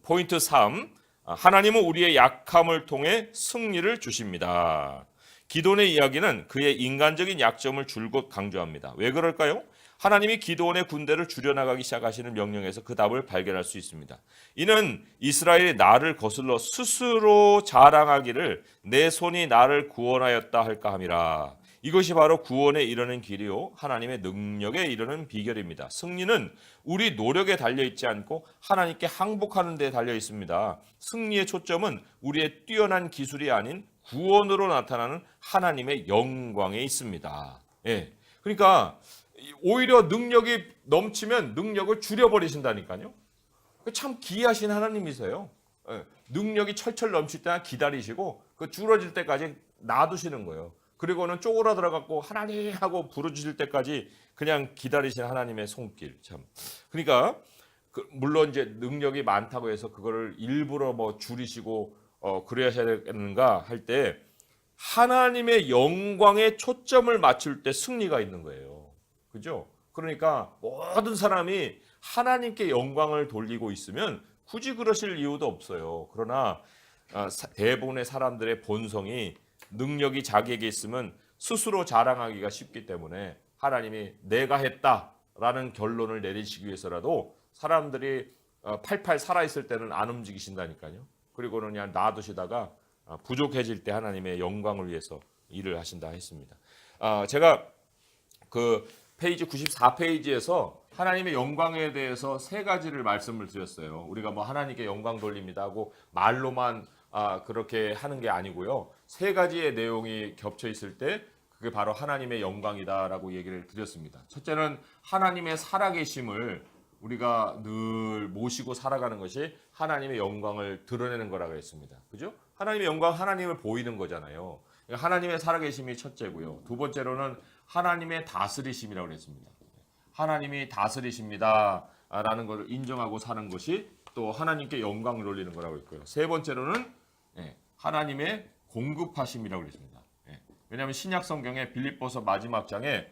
포인트 3. 하나님은 우리의 약함을 통해 승리를 주십니다. 기도원의 이야기는 그의 인간적인 약점을 줄곧 강조합니다. 왜 그럴까요? 하나님이 기드온의 군대를 줄여나가기 시작하시는 명령에서 그 답을 발견할 수 있습니다. 이는 이스라엘이 나를 거슬러 스스로 자랑하기를 내 손이 나를 구원하였다 할까 함이라. 이것이 바로 구원에 이르는 길이요 하나님의 능력에 이르는 비결입니다. 승리는 우리 노력에 달려 있지 않고 하나님께 항복하는 데 달려 있습니다. 승리의 초점은 우리의 뛰어난 기술이 아닌 구원으로 나타나는 하나님의 영광에 있습니다. 예. 그러니까 오히려 능력이 넘치면 능력을 줄여버리신다니까요. 참 기이하신 하나님이세요. 예. 능력이 철철 넘칠 때나 기다리시고 그 줄어질 때까지 놔두시는 거예요. 그리고는 쪼그라들어 갖고 하나님 하고 부르짖을 때까지 그냥 기다리시는 하나님의 손길 참. 그러니까 물론 이제 능력이 많다고 해서 그거를 일부러 뭐 줄이시고 그래야 되는가 할 때 하나님의 영광에 초점을 맞출 때 승리가 있는 거예요. 그죠? 그러니까 모든 사람이 하나님께 영광을 돌리고 있으면 굳이 그러실 이유도 없어요. 그러나 대부분의 사람들의 본성이 능력이 자기에게 있으면 스스로 자랑하기가 쉽기 때문에 하나님이 내가 했다라는 결론을 내리시기 위해서라도 사람들이 팔팔 살아있을 때는 안 움직이신다니까요. 그리고는 그냥 놔두시다가 부족해질 때 하나님의 영광을 위해서 일을 하신다 했습니다. 제가 그 페이지 94페이지에서 하나님의 영광에 대해서 세 가지를 말씀을 드렸어요. 우리가 뭐 하나님께 영광 돌립니다 하고 말로만 그렇게 하는 게 아니고요. 세 가지의 내용이 겹쳐 있을 때 그게 바로 하나님의 영광이다라고 얘기를 드렸습니다. 첫째는 하나님의 살아계심을 우리가 늘 모시고 살아가는 것이 하나님의 영광을 드러내는 거라고 했습니다. 그죠? 하나님의 영광, 하나님을 보이는 거잖아요. 하나님의 살아계심이 첫째고요. 두 번째로는 하나님의 다스리심이라고 했습니다. 하나님이 다스리십니다 라는 것을 인정하고 사는 것이 또 하나님께 영광을 돌리는 거라고 했고요. 세 번째로는 하나님의 공급하심이라고 했습니다. 왜냐하면 신약 성경에 빌립보서 마지막 장에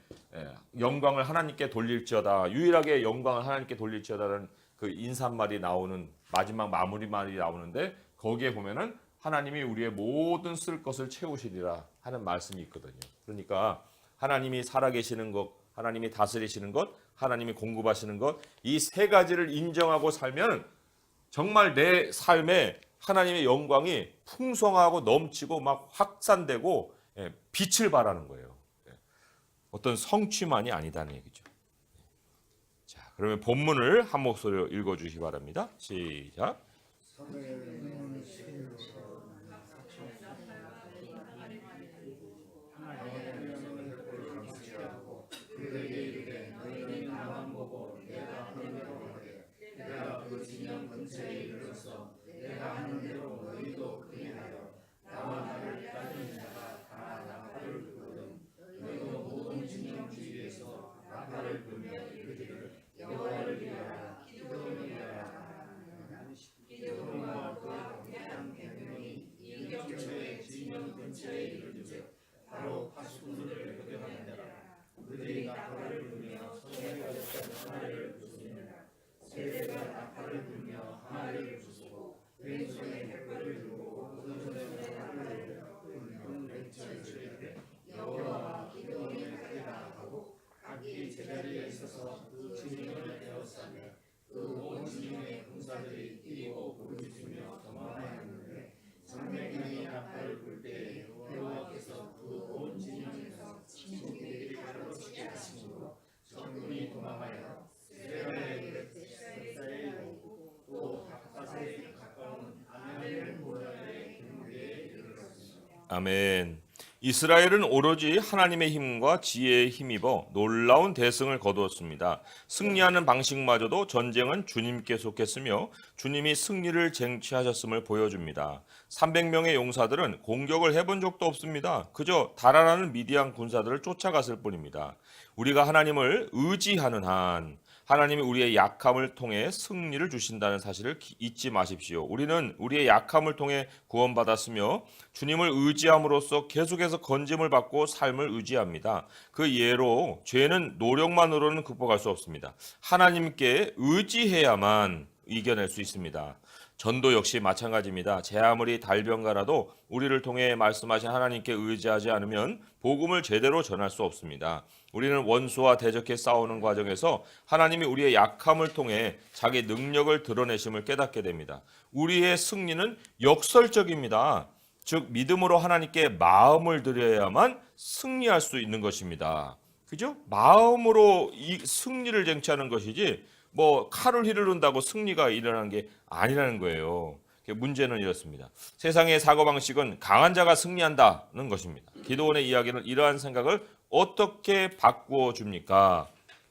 영광을 하나님께 돌릴지어다, 유일하게 영광을 하나님께 돌릴지어다라는 그 인사말이 나오는 마지막 마무리 말이 나오는데 거기에 보면은 하나님이 우리의 모든 쓸 것을 채우시리라 하는 말씀이 있거든요. 그러니까 하나님이 살아계시는 것, 하나님이 다스리시는 것, 하나님이 공급하시는 것, 이 세 가지를 인정하고 살면 정말 내 삶에 하나님의 영광이 풍성하고 넘치고 막 확산되고 빛을 발하는 거예요. 어떤 성취만이 아니다는 얘기죠. 자, 그러면 본문을 한 목소리로 읽어주시기 바랍니다. 시작. 아멘. 이스라엘은 오로지 하나님의 힘과 지혜에 힘입어 놀라운 대승을 거두었습니다. 승리하는 방식마저도 전쟁은 주님께 속했으며 주님이 승리를 쟁취하셨음을 보여줍니다. 300명의 용사들은 공격을 해본 적도 없습니다. 그저 달아나는 미디안 군사들을 쫓아갔을 뿐입니다. 우리가 하나님을 의지하는 한 하나님이 우리의 약함을 통해 승리를 주신다는 사실을 잊지 마십시오. 우리는 우리의 약함을 통해 구원받았으며 주님을 의지함으로써 계속해서 건짐을 받고 삶을 의지합니다. 그 예로 죄는 노력만으로는 극복할 수 없습니다. 하나님께 의지해야만 이겨낼 수 있습니다. 전도 역시 마찬가지입니다. 제 아무리 달변가라도 우리를 통해 말씀하신 하나님께 의지하지 않으면 복음을 제대로 전할 수 없습니다. 우리는 원수와 대적해 싸우는 과정에서 하나님이 우리의 약함을 통해 자기 능력을 드러내심을 깨닫게 됩니다. 우리의 승리는 역설적입니다. 즉 믿음으로 하나님께 마음을 드려야만 승리할 수 있는 것입니다. 그죠? 마음으로 이 승리를 쟁취하는 것이지 뭐 칼을 휘두른다고 승리가 일어나는 게 아니라는 거예요. 문제는 이렇습니다. 세상의 사고방식은 강한 자가 승리한다는 것입니다. 기도원의 이야기는 이러한 생각을 어떻게 바꾸어 줍니까?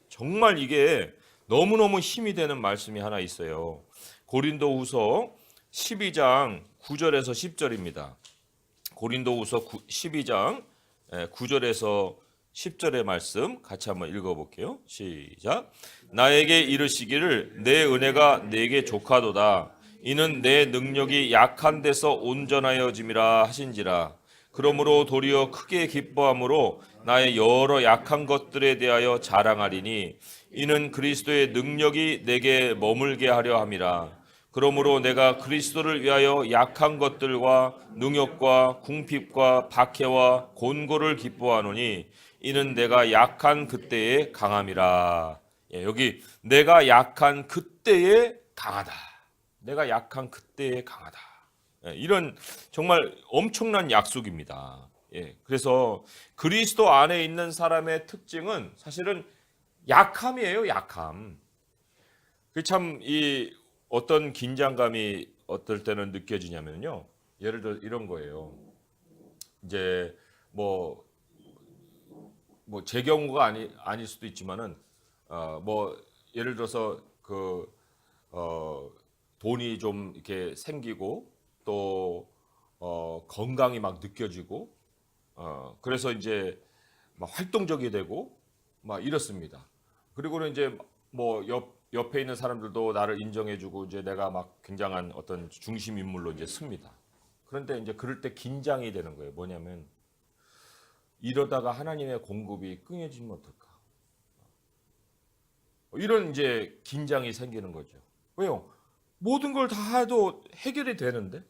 정말 이게 너무너무 힘이 되는 말씀이 하나 있어요. 고린도후서 12장 9절에서 10절입니다. 고린도후서 12장 9절에서 10절의 말씀 같이 한번 읽어볼게요. 시작. 나에게 이르시기를 내 은혜가 내게 족하도다. 이는 내 능력이 약한 데서 온전하여짐이라 하신지라. 그러므로 도리어 크게 기뻐함으로 나의 여러 약한 것들에 대하여 자랑하리니 이는 그리스도의 능력이 내게 머물게 하려 함이라. 그러므로 내가 그리스도를 위하여 약한 것들과 능욕과 궁핍과 박해와 곤고를 기뻐하노니 이는 내가 약한 그때에 강함이라. 여기 내가 약한 그때에 강하다. 내가 약한 그때에 강하다. 이런 정말 엄청난 약속입니다. 그래서 그리스도 안에 있는 사람의 특징은 사실은 약함이에요. 약함. 그 참 이 어떤 긴장감이 어떨 때는 느껴지냐면요. 예를 들어 이런 거예요. 이제 뭐 제 경우가 아닐 수도 있지만은 뭐 예를 들어서 돈이 좀 이렇게 생기고 또 건강이 막 느껴지고 그래서 이제 막 활동적이 되고 막 이렇습니다. 그리고는 이제 뭐 옆에 있는 사람들도 나를 인정해주고 이제 내가 막 굉장한 어떤 중심 인물로 이제 씁니다. 그런데 이제 그럴 때 긴장이 되는 거예요. 뭐냐면 이러다가 하나님의 공급이 끊어지면 어떨까? 이런 이제 긴장이 생기는 거죠. 왜요? 모든 걸 다 해도 해결이 되는데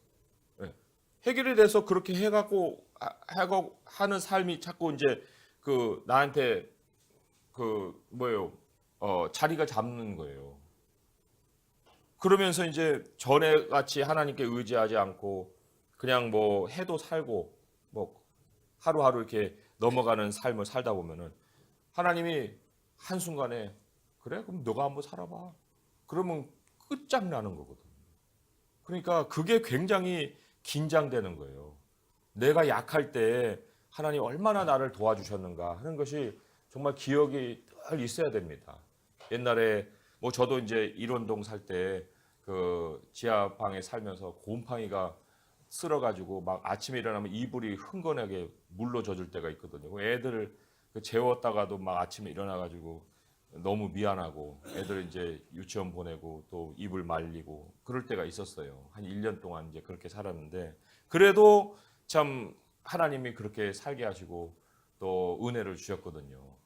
해결이 돼서 그렇게 해갖고 하는 삶이 자꾸 이제 나한테 자리가 잡는 거예요. 그러면서 이제 전에 같이 하나님께 의지하지 않고 그냥 뭐 해도 살고 뭐 하루하루 이렇게 넘어가는 삶을 살다 보면은 하나님이 한순간에 그래? 그럼 너가 한번 살아봐. 그러면 끝장나는 거거든요. 그러니까 그게 굉장히 긴장되는 거예요. 내가 약할 때 하나님 얼마나 나를 도와주셨는가 하는 것이 정말 기억이 늘 있어야 됩니다. 옛날에 뭐 저도 이제 일원동 살 때 지하방에 살면서 곰팡이가 쓸어가지고 막 아침에 일어나면 이불이 흥건하게 물로 젖을 때가 있거든요. 애들을 재웠다가도 막 아침에 일어나가지고 너무 미안하고 애들 이제 유치원 보내고 또 이불 말리고 그럴 때가 있었어요. 한 1년 동안 이제 그렇게 살았는데 그래도 참 하나님이 그렇게 살게 하시고 또 은혜를 주셨거든요.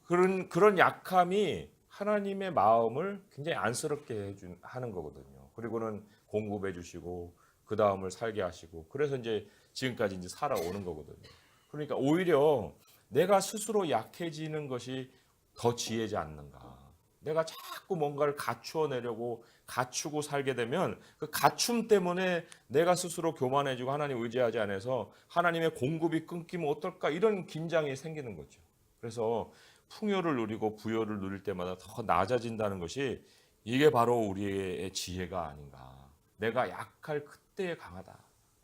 그런 약함이 하나님의 마음을 굉장히 안쓰럽게 하는 거거든요. 그리고는 공급해 주시고 그 다음을 살게 하시고 그래서 이제 지금까지 이제 살아오는 거거든요. 그러니까 오히려 내가 스스로 약해지는 것이 더 지혜지 않는가. 내가 자꾸 뭔가를 갖추어내려고 갖추고 살게 되면 그 갖춤 때문에 내가 스스로 교만해지고 하나님 의지하지 않아서 하나님의 공급이 끊기면 어떨까 이런 긴장이 생기는 거죠. 그래서 풍요를 누리고 부요를 누릴 때마다 더 낮아진다는 것이 이게 바로 우리의 지혜가 아닌가. 내가 약할 그때에 강하다.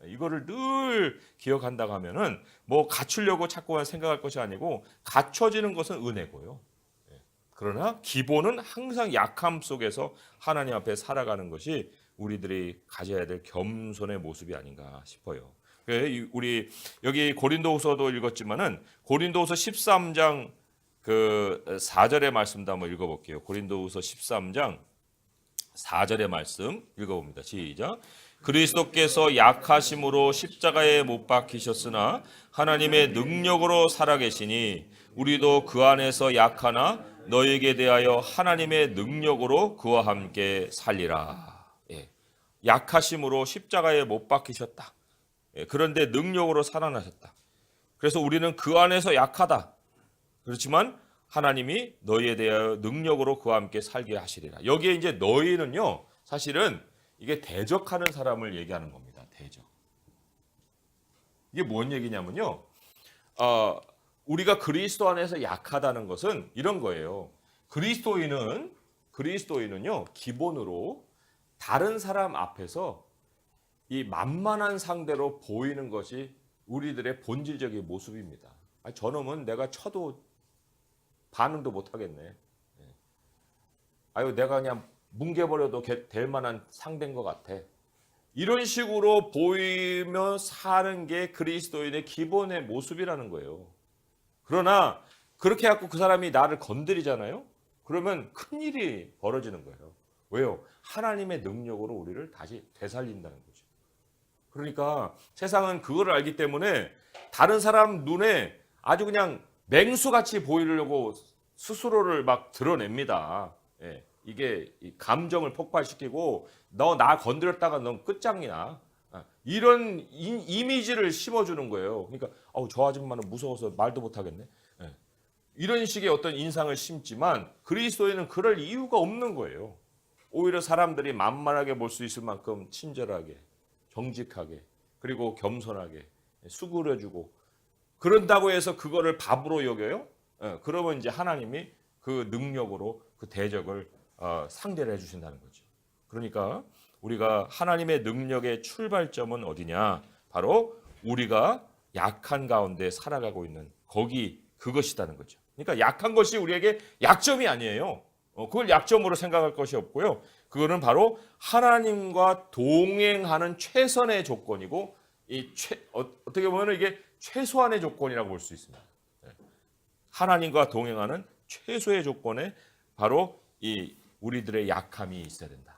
이거를 늘 기억한다고 하면은 뭐 갖추려고 자꾸 생각할 것이 아니고 갖춰지는 것은 은혜고요. 그러나 기본은 항상 약함 속에서 하나님 앞에 살아가는 것이 우리들이 가져야 될 겸손의 모습이 아닌가 싶어요. 우리 여기 고린도후서도 읽었지만은 고린도후서 13장 4절의 말씀도 한번 읽어볼게요. 고린도후서 13장 4절의 말씀 읽어봅니다. 시작. 그리스도께서 약하심으로 십자가에 못 박히셨으나 하나님의 능력으로 살아계시니 우리도 그 안에서 약하나 너에게 대하여 하나님의 능력으로 그와 함께 살리라. 약하심으로 십자가에 못 박히셨다. 그런데 능력으로 살아나셨다. 그래서 우리는 그 안에서 약하다. 그렇지만 하나님이 너희에 대하여 능력으로 그와 함께 살게 하시리라. 여기에 이제 너희는요, 사실은 이게 대적하는 사람을 얘기하는 겁니다. 대적. 이게 뭔 얘기냐면요. 우리가 그리스도 안에서 약하다는 것은 이런 거예요. 그리스도인은요, 기본으로 다른 사람 앞에서 이 만만한 상대로 보이는 것이 우리들의 본질적인 모습입니다. 저놈은 내가 쳐도 반응도 못 하겠네. 아유, 내가 그냥 뭉개버려도 될 만한 상대인 것 같아. 이런 식으로 보이며 사는 게 그리스도인의 기본의 모습이라는 거예요. 그러나 그렇게 해갖고 그 사람이 나를 건드리잖아요. 그러면 큰일이 벌어지는 거예요. 왜요? 하나님의 능력으로 우리를 다시 되살린다는 거죠. 그러니까 세상은 그거를 알기 때문에 다른 사람 눈에 아주 그냥 맹수같이 보이려고 스스로를 막 드러냅니다. 예, 이게 감정을 폭발시키고 너 나 건드렸다가 넌 끝장이야. 이런 이미지를 심어주는 거예요. 그러니까 저 아줌마는 무서워서 말도 못하겠네. 예, 이런 식의 어떤 인상을 심지만 그리스도인은 그럴 이유가 없는 거예요. 오히려 사람들이 만만하게 볼 수 있을 만큼 친절하게, 정직하게, 그리고 겸손하게 수그려주고 그런다고 해서 그거를 밥으로 여겨요? 그러면 이제 하나님이 그 능력으로 그 대적을 상대를 해주신다는 거죠. 그러니까 우리가 하나님의 능력의 출발점은 어디냐? 바로 우리가 약한 가운데 살아가고 있는 그것이다는 거죠. 그러니까 약한 것이 우리에게 약점이 아니에요. 그걸 약점으로 생각할 것이 없고요. 그거는 바로 하나님과 동행하는 최선의 조건이고 어떻게 보면 이게 최소한의 조건이라고 볼 수 있습니다. 하나님과 동행하는 최소의 조건에 바로 이 우리들의 약함이 있어야 된다.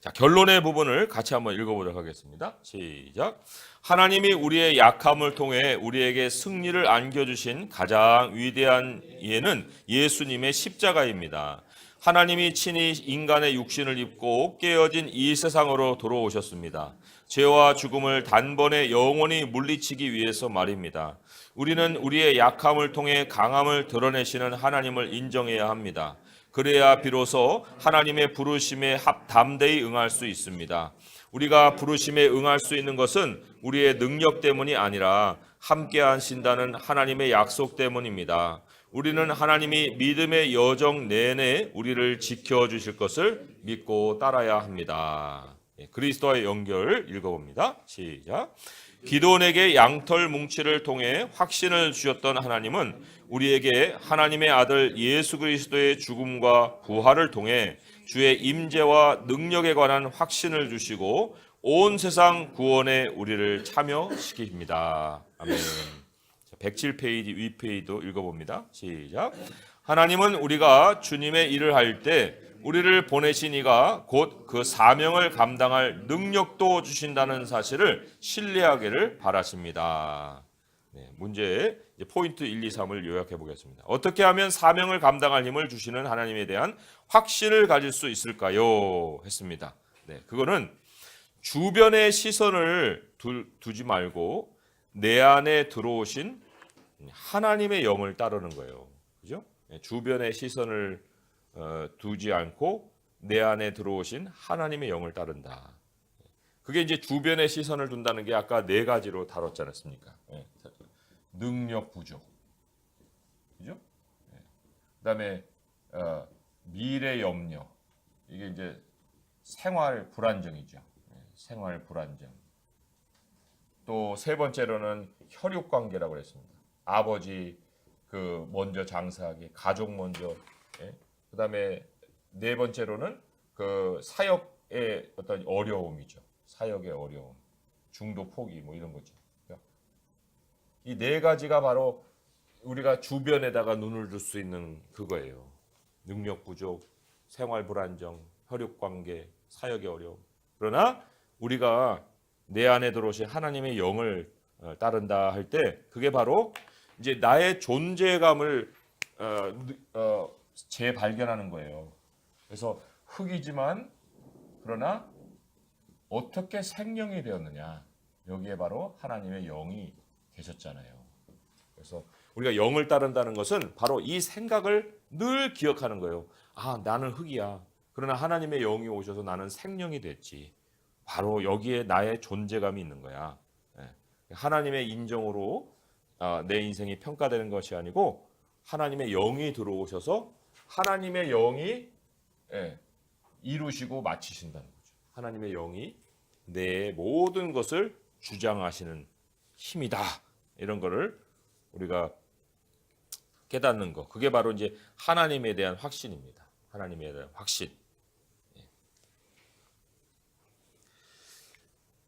자, 결론의 부분을 같이 한번 읽어보도록 하겠습니다. 시작. 하나님이 우리의 약함을 통해 우리에게 승리를 안겨주신 가장 위대한 예는 예수님의 십자가입니다. 하나님이 친히 인간의 육신을 입고 깨어진 이 세상으로 돌아오셨습니다. 죄와 죽음을 단번에 영원히 물리치기 위해서 말입니다. 우리는 우리의 약함을 통해 강함을 드러내시는 하나님을 인정해야 합니다. 그래야 비로소 하나님의 부르심에 담대히 응할 수 있습니다. 우리가 부르심에 응할 수 있는 것은 우리의 능력 때문이 아니라 함께 하신다는 하나님의 약속 때문입니다. 우리는 하나님이 믿음의 여정 내내 우리를 지켜주실 것을 믿고 따라야 합니다. 그리스도와의 연결 읽어봅니다. 시작. 기드온에게 양털 뭉치를 통해 확신을 주셨던 하나님은 우리에게 하나님의 아들 예수 그리스도의 죽음과 부활을 통해 주의 임재와 능력에 관한 확신을 주시고 온 세상 구원에 우리를 참여시킵니다. 아멘. 107페이지 윗페이지도 읽어봅니다. 시작. 하나님은 우리가 주님의 일을 할 때 우리를 보내신 이가 곧 그 사명을 감당할 능력도 주신다는 사실을 신뢰하기를 바라십니다. 네, 문제 포인트 1, 2, 3을 요약해 보겠습니다. 어떻게 하면 사명을 감당할 힘을 주시는 하나님에 대한 확신을 가질 수 있을까요? 했습니다. 네, 그거는 주변의 시선을 두지 말고 내 안에 들어오신 하나님의 영을 따르는 거예요. 그죠? 주변의 시선을 두지 않고 내 안에 들어오신 하나님의 영을 따른다. 그게 이제 주변의 시선을 둔다는 게 아까 네 가지로 다뤘지 않았습니까? 능력 부족, 그죠? 그다음에 미래 염려, 이게 이제 생활 불안정이죠. 생활 불안정. 또 세 번째로는 혈육 관계라고 했습니다. 아버지 먼저 장사하기, 가족 먼저. 그다음에 네 번째로는 사역의 어떤 어려움이죠. 사역의 어려움, 중도 포기 뭐 이런 거죠. 이 네 가지가 바로 우리가 주변에다가 눈을 둘 수 있는 그거예요. 능력 부족, 생활 불안정, 혈육 관계, 사역의 어려움. 그러나 우리가 내 안에 들어오신 하나님의 영을 따른다 할 때 그게 바로 이제 나의 존재감을 재발견하는 거예요. 그래서 흙이지만 그러나 어떻게 생명이 되었느냐. 여기에 바로 하나님의 영이 계셨잖아요. 그래서 우리가 영을 따른다는 것은 바로 이 생각을 늘 기억하는 거예요. 아, 나는 흙이야. 그러나 하나님의 영이 오셔서 나는 생명이 됐지. 바로 여기에 나의 존재감이 있는 거야. 하나님의 인정으로 내 인생이 평가되는 것이 아니고 하나님의 영이 들어오셔서 하나님의 영이 이루시고 마치신다는 거죠. 하나님의 영이 내 모든 것을 주장하시는 힘이다. 이런 거를 우리가 깨닫는 거. 그게 바로 이제 하나님에 대한 확신입니다. 하나님에 대한 확신.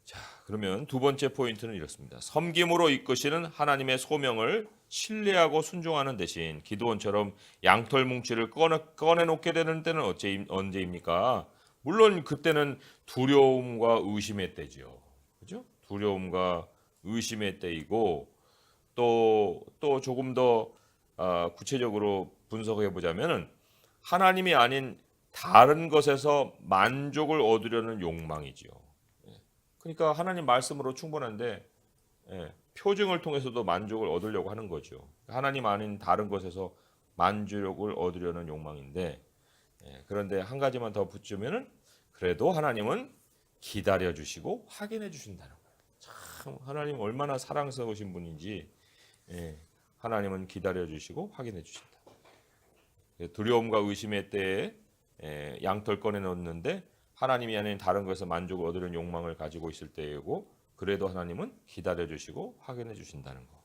자, 그러면 두 번째 포인트는 이렇습니다. 섬김으로 이끄시는 하나님의 소명을 신뢰하고 순종하는 대신 기드온처럼 양털 뭉치를 꺼내놓게 되는 때는 언제입니까? 물론 그때는 두려움과 의심의 때죠. 그죠? 두려움과 의심의 때이고 또 조금 더 구체적으로 분석해 보자면은 하나님이 아닌 다른 것에서 만족을 얻으려는 욕망이지요. 그러니까 하나님 말씀으로 충분한데 표징을 통해서도 만족을 얻으려고 하는 거죠. 하나님 아닌 다른 것에서 만족을 얻으려는 욕망인데 그런데 한 가지만 더 붙이면은 그래도 하나님은 기다려 주시고 확인해 주신다는 거예요. 참 하나님 얼마나 사랑스러우신 분인지 하나님은 기다려 주시고 확인해 주신다. 두려움과 의심의 때에 양털 꺼내 놓는데 하나님이 아닌 다른 것에서 만족을 얻으려는 욕망을 가지고 있을 때이고 그래도 하나님은 기다려 주시고 확인해 주신다는 거.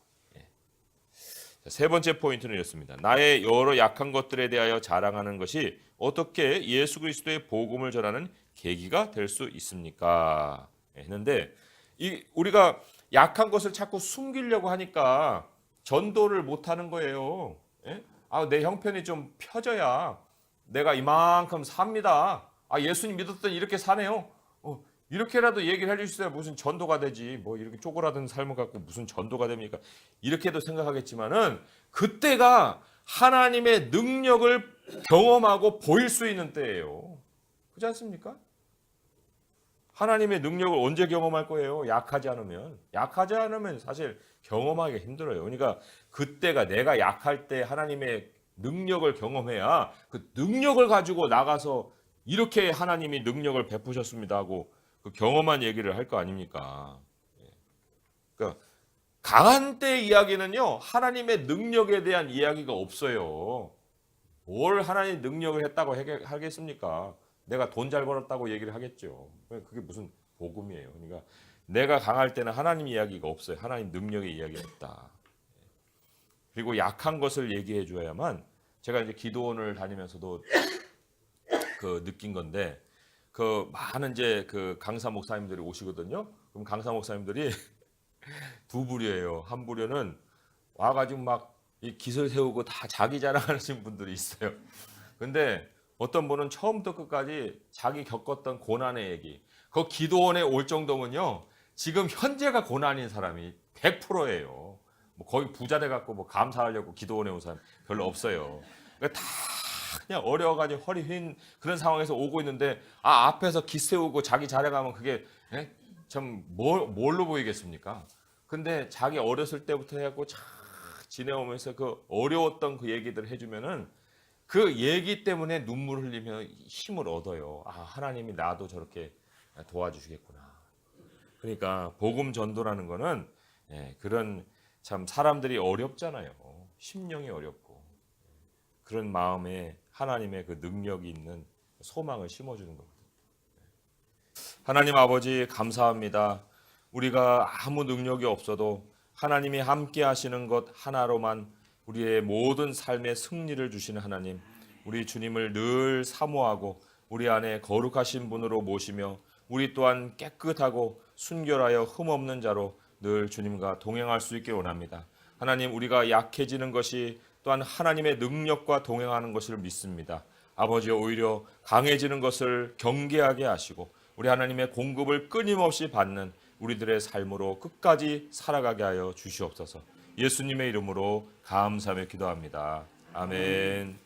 세 번째 포인트는 이렇습니다. 나의 여러 약한 것들에 대하여 자랑하는 것이 어떻게 예수 그리스도의 복음을 전하는 계기가 될 수 있습니까? 했는데 우리가 약한 것을 자꾸 숨기려고 하니까 전도를 못 하는 거예요. 내 형편이 좀 펴져야 내가 이만큼 삽니다. 예수님 믿었더니 이렇게 사네요. 이렇게라도 얘기를 해주셔야 무슨 전도가 되지. 뭐 이렇게 쪼그라든 삶을 갖고 무슨 전도가 됩니까? 이렇게도 생각하겠지만은 그때가 하나님의 능력을 경험하고 보일 수 있는 때예요. 그렇지 않습니까? 하나님의 능력을 언제 경험할 거예요? 약하지 않으면 사실 경험하기가 힘들어요. 그러니까 그때가 내가 약할 때 하나님의 능력을 경험해야 그 능력을 가지고 나가서 이렇게 하나님이 능력을 베푸셨습니다 하고 그 경험한 얘기를 할 거 아닙니까? 그러니까 강한 때 이야기는요 하나님의 능력에 대한 이야기가 없어요. 뭘 하나님 능력을 했다고 하겠습니까? 내가 돈 잘 벌었다고 얘기를 하겠죠. 그게 무슨 복음이에요. 그러니까 내가 강할 때는 하나님 이야기가 없어요. 하나님 능력의 이야기가 없다. 그리고 약한 것을 얘기해 줘야만 제가 이제 기도원을 다니면서도 느낀 건데 많은 이제 강사 목사님들이 오시거든요. 그럼 강사 목사님들이 두 부류예요. 한 부류는 와가지고 막 이 기술 세우고 다 자기 자랑하시는 분들이 있어요. 근데 어떤 분은 처음부터 끝까지 자기 겪었던 고난의 얘기. 그 기도원에 올 정도면요. 지금 현재가 고난인 사람이 100%예요. 뭐 거의 부자 돼 갖고 뭐 감사하려고 기도원에 온 사람 별로 없어요. 그러니까 다 그냥 어려워가지고 허리 휜 그런 상황에서 오고 있는데 앞에서 기 세우고 자기 자랑하면 그게 참 뭘로 보이겠습니까? 근데 자기 어렸을 때부터 해갖고 참 지내오면서 그 어려웠던 그 얘기들 해주면은 그 얘기 때문에 눈물 흘리며 힘을 얻어요. 하나님이 나도 저렇게 도와주시겠구나. 그러니까 복음 전도라는 거는 그런 참 사람들이 어렵잖아요. 심령이 어렵고 그런 마음에 하나님의 그 능력이 있는 소망을 심어주는 겁니다. 하나님 아버지 감사합니다. 우리가 아무 능력이 없어도 하나님이 함께 하시는 것 하나로만 우리의 모든 삶의 승리를 주시는 하나님, 우리 주님을 늘 사모하고 우리 안에 거룩하신 분으로 모시며 우리 또한 깨끗하고 순결하여 흠없는 자로 늘 주님과 동행할 수 있길 원합니다. 하나님, 우리가 약해지는 것이 또한 하나님의 능력과 동행하는 것을 믿습니다. 아버지, 오히려 강해지는 것을 경계하게 하시고 우리 하나님의 공급을 끊임없이 받는 우리들의 삶으로 끝까지 살아가게 하여 주시옵소서. 예수님의 이름으로 감사하며 기도합니다. 아멘.